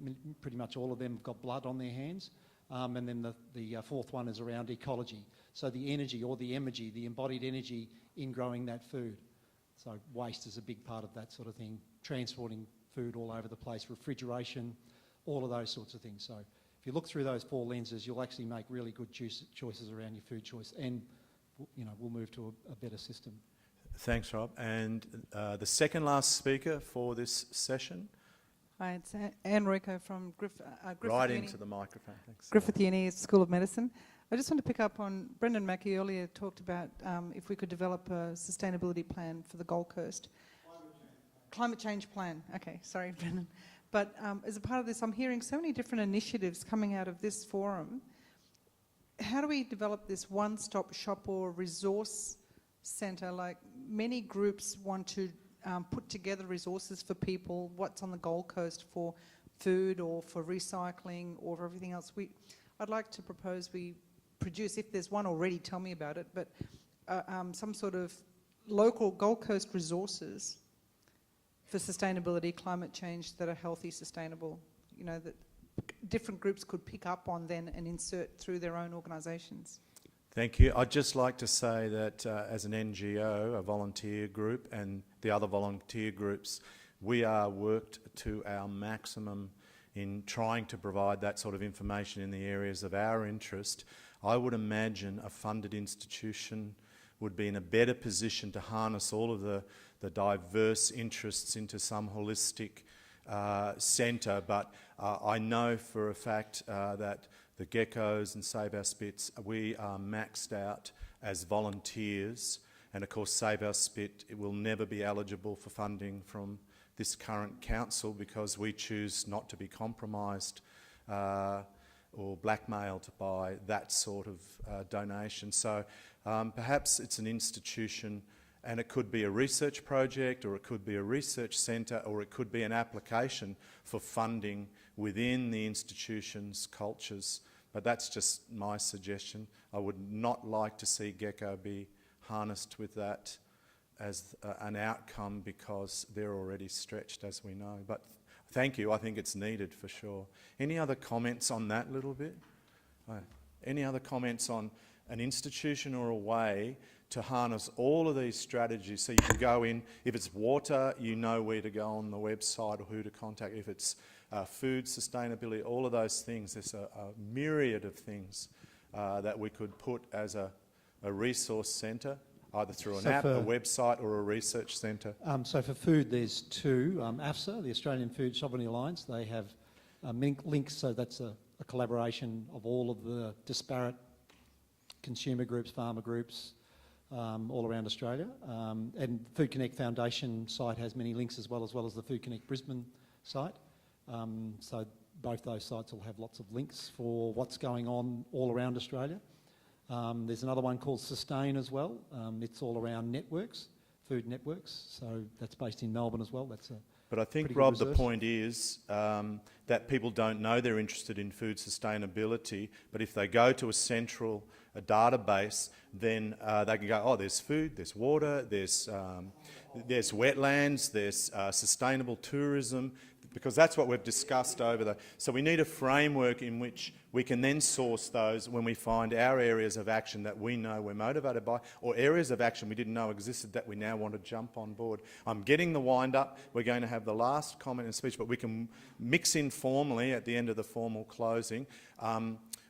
pretty much all of them have got blood on their hands. And then the 4th one is around ecology. So the energy or the emoji, the embodied energy in growing that food. So waste is a big part of that sort of thing. Transporting food all over the place, refrigeration, all of those sorts of things. So if you look through those 4 lenses, you'll actually make really good choices around your food choice, and we'll move to a better system. Thanks, Rob. And the second last speaker for this session. Hi, it's Anne Royko from Griffith Right Uni. into the microphone, thanks. Griffith Uni School of Medicine. I just want to pick up on, Brendan Mackey earlier talked about if we could develop a sustainability plan for the Gold Coast. Climate change plan. Okay, sorry, Brendan. But as a part of this, I'm hearing so many different initiatives coming out of this forum. How do we develop this one-stop shop or resource centre? Like many groups want to put together resources for people, what's on the Gold Coast for food or for recycling or for everything else. I'd like to propose we produce, if there's one already, tell me about it, but some sort of local Gold Coast resources for sustainability, climate change that are healthy, sustainable, that different groups could pick up on then and insert through their own organisations. Thank you. I'd just like to say that as an NGO, a volunteer group, and the other volunteer groups, we are worked to our maximum in trying to provide that sort of information in the areas of our interest. I would imagine a funded institution would be in a better position to harness all of the diverse interests into some holistic centre, but I know for a fact that the Geckos and Save Our Spits, we are maxed out as volunteers, and of course Save Our Spit, it will never be eligible for funding from this current council because we choose not to be compromised or blackmailed by that sort of donation. So perhaps it's an institution, and it could be a research project, or it could be a research centre, or it could be an application for funding within the institution's cultures. But that's just my suggestion. I would not like to see Gecko be harnessed with that as an outcome because they're already stretched, as we know. But thank you. I think it's needed for sure. Any other comments on that little bit? Any other comments on an institution or a way to harness all of these strategies so you can go in, if it's water, you know where to go on the website or who to contact. If it's food sustainability, all of those things, there's a myriad of things that we could put as a resource centre, either through an app, a website or a research centre. So for food, there's two. AFSA, the Australian Food Sovereignty Alliance, they have links, so that's a collaboration of all of the disparate consumer groups, farmer groups, all around Australia. And Food Connect Foundation site has many links as well as the Food Connect Brisbane site. So both those sites will have lots of links for what's going on all around Australia. There's another one called Sustain as well. It's all around networks, food networks. So that's based in Melbourne as well. But I think, Rob, the point is that people don't know they're interested in food sustainability, but if they go to a central database, then they can go, oh, there's food, there's water, there's wetlands, there's sustainable tourism, because that's what we've discussed over the... So we need a framework in which we can then source those when we find our areas of action that we know we're motivated by, or areas of action we didn't know existed that we now want to jump on board. I'm getting the wind up. We're going to have the last comment and speech, but we can mix informally at the end of the formal closing.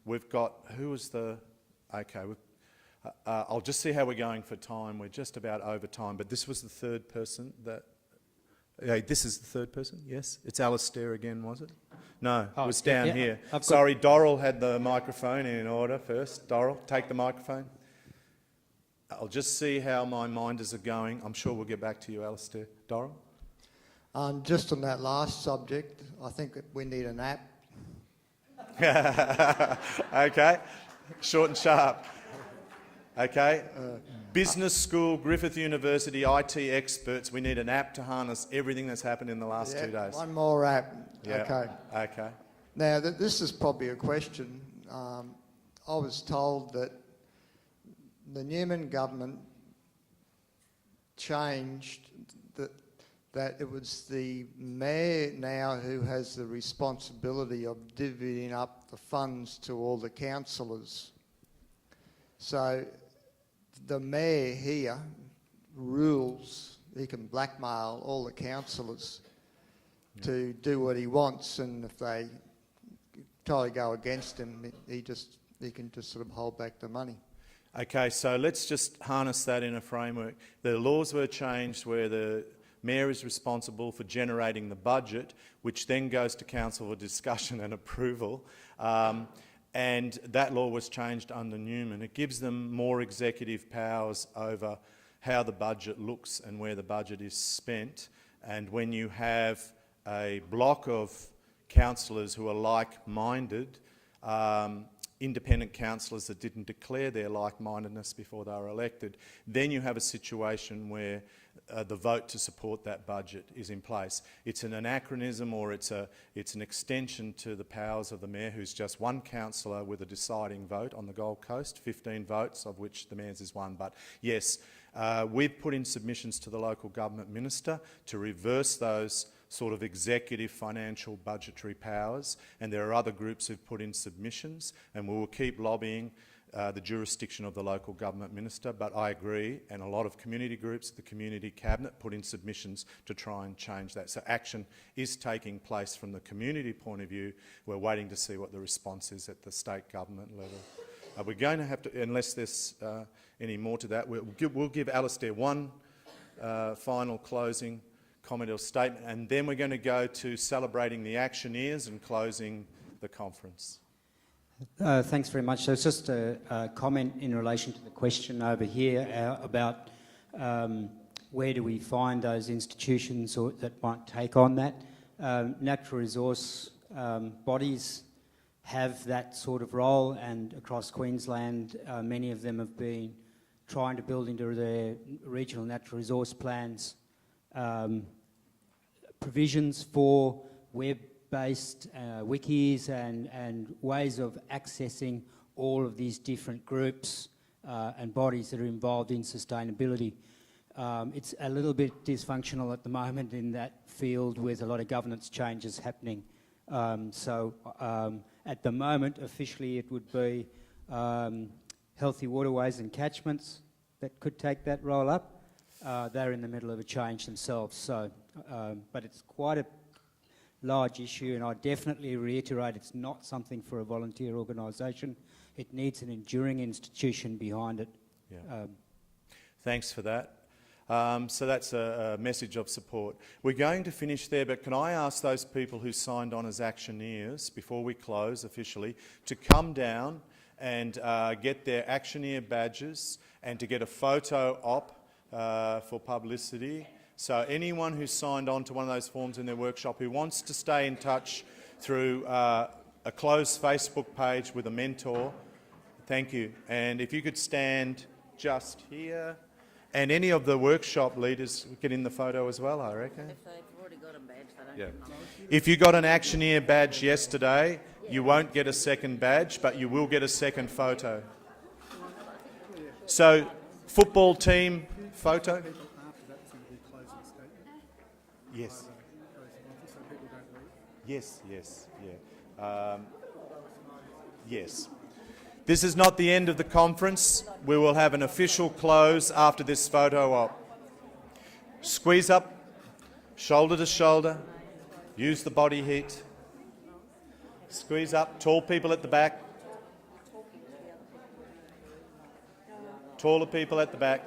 We've got... Who was the... Okay, I'll just see how we're going for time. We're just about over time, but this was the third person that... Yeah, this is the third person, yes? It's Alastair again, was it? No, it was down here. Sorry, Doral had the microphone in order first. Doral, take the microphone. I'll just see how my minders are going. I'm sure we'll get back to you, Alastair. Doral? Just on that last subject, I think we need an app. Okay, short and sharp. Okay, business school, Griffith University, IT experts, we need an app to harness everything that's happened in the last 2 days. One more app. Yeah. Okay. Okay. Now, this is probably a question. I was told that the Newman government changed that it was the mayor now who has the responsibility of divvying up the funds to all the councillors. So the mayor here rules, he can blackmail all the councillors to do what he wants, and if they totally go against him, he can just sort of hold back the money. Okay, so let's just harness that in a framework. The laws were changed where the mayor is responsible for generating the budget, which then goes to council for discussion and approval. And that law was changed under Newman. It gives them more executive powers over how the budget looks and where the budget is spent. And when you have a block of councillors who are like-minded, independent councillors that didn't declare their like-mindedness before they were elected, then you have a situation where the vote to support that budget is in place. It's an anachronism, or it's an extension to the powers of the mayor, who's just one councillor with a deciding vote on the Gold Coast, 15 votes, of which the mayor's is one. But yes, we've put in submissions to the local government minister to reverse those sort of executive financial budgetary powers, and there are other groups who've put in submissions, and we will keep lobbying the jurisdiction of the local government minister. But I agree, and a lot of community groups, the community cabinet, put in submissions to try and change that. So action is taking place from the community point of view. We're waiting to see what the response is at the state government level. We're going to have to, unless there's any more to that, we'll give Alistair one final closing comment or statement, and then we're going to go to celebrating the Actioneers and closing the conference. Thanks very much. So it's just a comment in relation to the question over here about where do we find those institutions that might take on that. Natural resource bodies have that sort of role, and across Queensland many of them have been trying to build into their regional natural resource plans provisions for web-based wikis and ways of accessing all of these different groups and bodies that are involved in sustainability. It's a little bit dysfunctional at the moment in that field with a lot of governance changes happening. At the moment, officially it would be healthy waterways and catchments that could take that role up. They're in the middle of a change themselves, but it's quite a large issue, and I definitely reiterate it's not something for a volunteer organisation. It needs an enduring institution behind it. Yeah. Thanks for that. So that's a message of support. We're going to finish there, but can I ask those people who signed on as Actioneers, before we close officially, to come down and get their Actioneer badges and to get a photo op for publicity. So anyone who signed on to one of those forms in their workshop who wants to stay in touch through a closed Facebook page with a mentor, thank you. And if you could stand just here. And any of the workshop leaders get in the photo as well, I reckon. If they've already got a badge, they don't Yeah. get one. If you got an Actioneer badge yesterday, you won't get a second badge, but you will get a second photo. So, football team photo? Yes. Yes, yes, yeah. Yes. This is not the end of the conference. We will have an official close after this photo op. Squeeze up, shoulder to shoulder. Use the body heat. Squeeze up. Tall people at the back. Taller people at the back.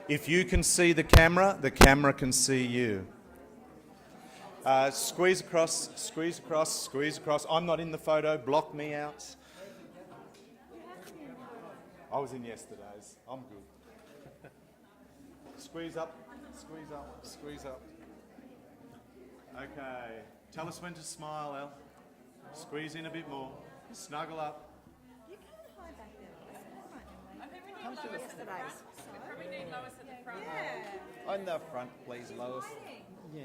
If you can see the camera can see you. Squeeze across, squeeze across, squeeze across. I'm not in the photo, block me out. I was in yesterday's, I'm good. Squeeze up, squeeze up, squeeze up. Okay, tell us when to smile, El. Squeeze in a bit more, snuggle up. Come to the yesterday's. We need Lois at the front. Yeah. On the front, please, Lois. Yeah.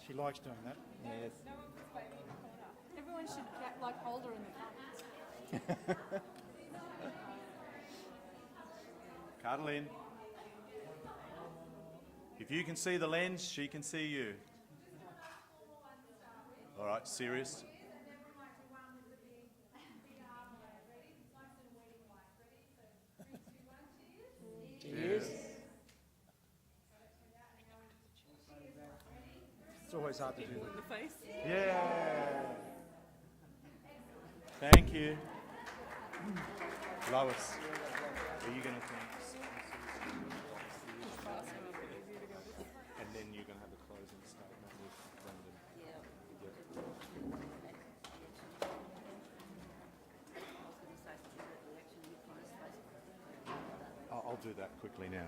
She likes doing that. Yes. Everyone should hold her in the front. Cuddle in. If you can see the lens, she can see you. All right, serious? Cheers. It's always hard to do that. The face. Yeah. Thank you. Lois, are you going to think? And then you're going to have a closing statement with Brendan. I'll do that quickly now.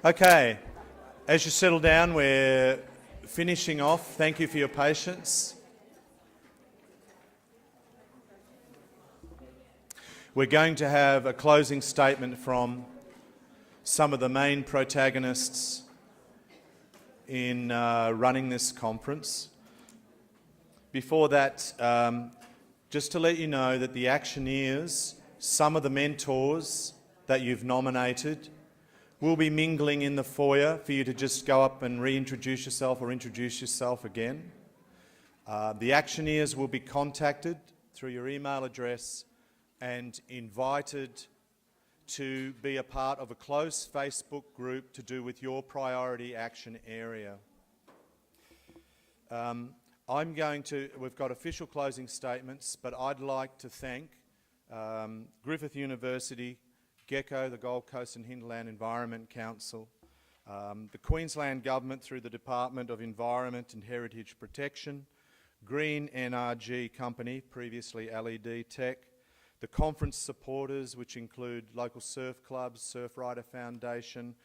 Okay. As you settle down, we're finishing off. Thank you for your patience. We're going to have a closing statement from some of the main protagonists in running this conference. Before that, just to let you know that the Actioneers, some of the mentors that you've nominated, We'll be mingling in the foyer for you to just go up and reintroduce yourself or introduce yourself again. The Actioneers will be contacted through your email address and invited to be a part of a closed Facebook group to do with your priority action area. We've got official closing statements, but I'd like to thank Griffith University, GECO, the Gold Coast and Hinterland Environment Council, the Queensland Government through the Department of Environment and Heritage Protection, Green NRG Company, previously LED Tech, the conference supporters, which include local surf clubs, Surf Rider Foundation,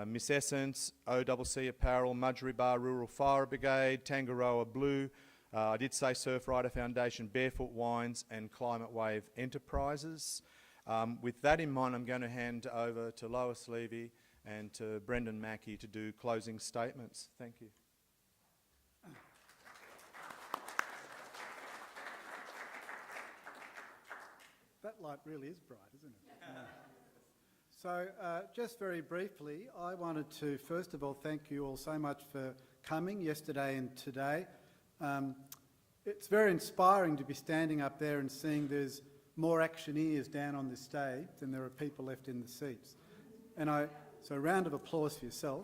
Miss Essence, OCC Apparel, Mudgery Bar Rural Fire Brigade, Tangaroa Blue, I did say Surf Rider Foundation, Barefoot Wines and Climate Wave Enterprises. With that in mind, I'm going to hand over to Lois Levy and to Brendan Mackey to do closing statements. Thank you. That light really is bright, isn't it? So just very briefly, I wanted to first of all thank you all so much for coming yesterday and today. It's very inspiring to be standing up there and seeing there's more Actioneers down on this stage than there are people left in the seats. So a round of applause for yourself.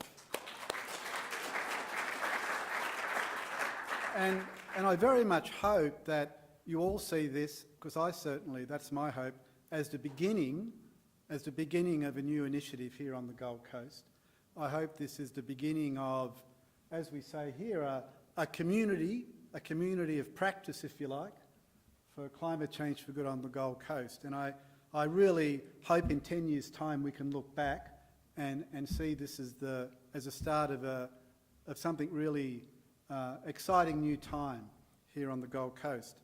And I very much hope that you all see this, because I certainly, that's my hope, as the beginning of a new initiative here on the Gold Coast. I hope this is the beginning of, as we say here, a community of practice, if you like, for climate change for good on the Gold Coast. And I really hope in 10 years' time we can look back and see this as a start of something really exciting new time here on the Gold Coast.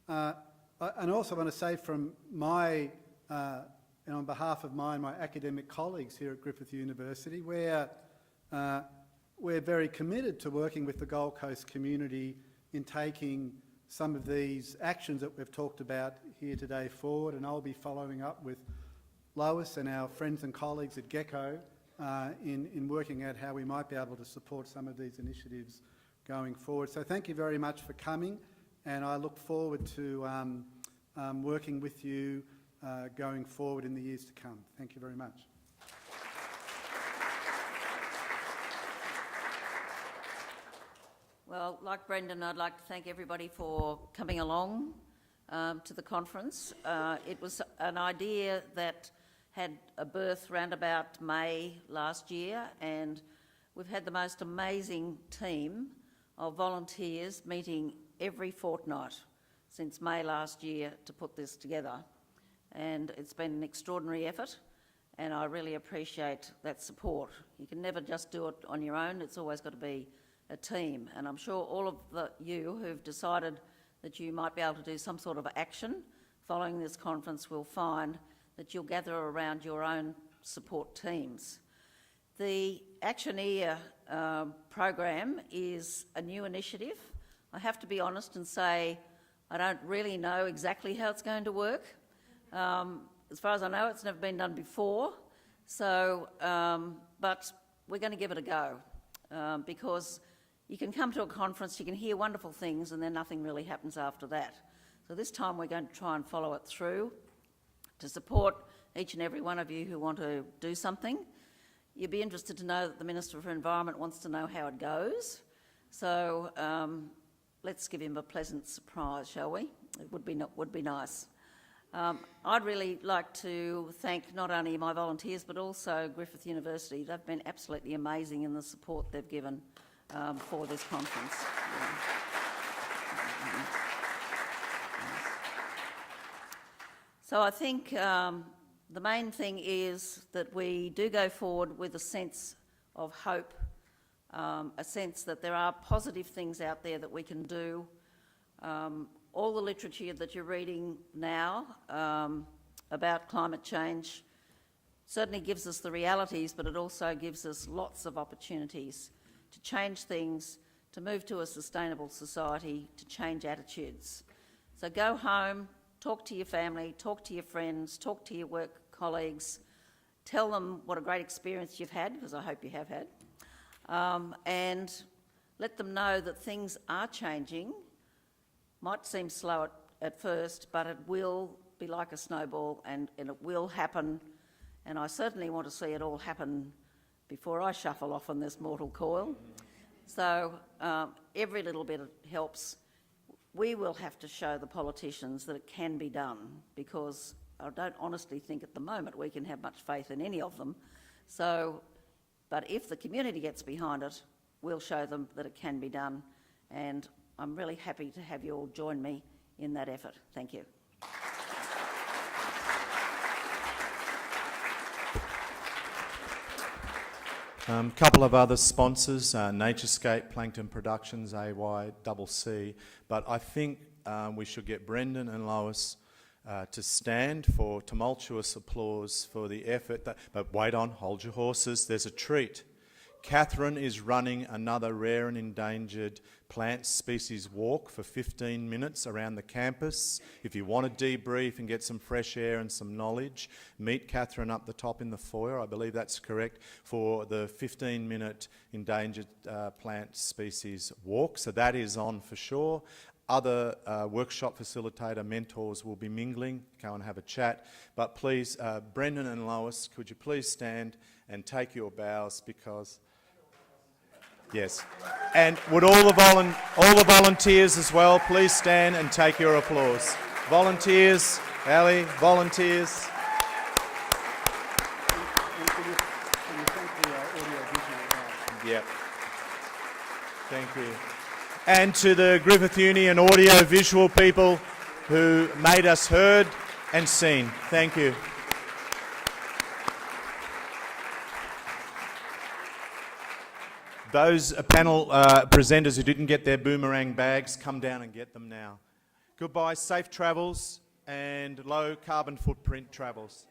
And also want to say from my, and on behalf of my academic colleagues here at Griffith University, we're very committed to working with the Gold Coast community in taking some of these actions that we've talked about here today forward, and I'll be following up with Lois and our friends and colleagues at GECO in working out how we might be able to support some of these initiatives going forward. So thank you very much for coming, and I look forward to working with you going forward in the years to come. Thank you very much. Well, like Brendan, I'd like to thank everybody for coming along to the conference. It was an idea that had a birth round about May last year, and we've had the most amazing team of volunteers meeting every fortnight since May last year to put this together. And it's been an extraordinary effort, and I really appreciate that support. You can never just do it on your own, it's always got to be a team. And I'm sure all of you who've decided that you might be able to do some sort of action following this conference will find that you'll gather around your own support teams. The Actioneer program is a new initiative. I have to be honest and say I don't really know exactly how it's going to work. As far as I know, it's never been done before. So, but we're going to give it a go because you can come to a conference, you can hear wonderful things, and then nothing really happens after that. So this time we're going to try and follow it through to support each and every one of you who want to do something. You'd be interested to know that the Minister for Environment wants to know how it goes. So let's give him a pleasant surprise, shall we? It would be nice. I'd really like to thank not only my volunteers but also Griffith University. They've been absolutely amazing in the support they've given for this conference. So I think the main thing is that we do go forward with a sense of hope, a sense that there are positive things out there that we can do. All the literature that you're reading now about climate change certainly gives us the realities, but it also gives us lots of opportunities to change things, to move to a sustainable society, to change attitudes. So go home, talk to your family, talk to your friends, talk to your work colleagues, tell them what a great experience you've had, because I hope you have had, and let them know that things are changing. Might seem slow at first, but it will be like a snowball, and it will happen, and I certainly want to see it all happen before I shuffle off on this mortal coil. So every little bit helps. We will have to show the politicians that it can be done, because I don't honestly think at the moment we can have much faith in any of them. So, but if the community gets behind it, we'll show them that it can be done, and I'm really happy to have you all join me in that effort. Thank you. Couple of other sponsors, Naturescape, Plankton Productions, AYCC, but I think we should get Brendan and Lois to stand for tumultuous applause for the effort. But wait on, hold your horses, there's a treat. Catherine is running another rare and endangered plant species walk for 15 minutes around the campus. If you want to debrief and get some fresh air and some knowledge, meet Catherine up the top in the foyer, I believe that's correct, for the 15-minute endangered plant species walk. So that is on for sure. Other workshop facilitator mentors will be mingling, go and have a chat. But please, Brendan and Lois, could you please stand and take your bows, because... Yes. And would all the volunteers as well, please stand and take your applause. Volunteers, Ali, volunteers. Yep. Thank you. And to the Griffith Uni and audio visual people who made us heard and seen. Thank you. Those panel presenters who didn't get their boomerang bags, come down and get them now. Goodbye, safe travels and low carbon footprint travels.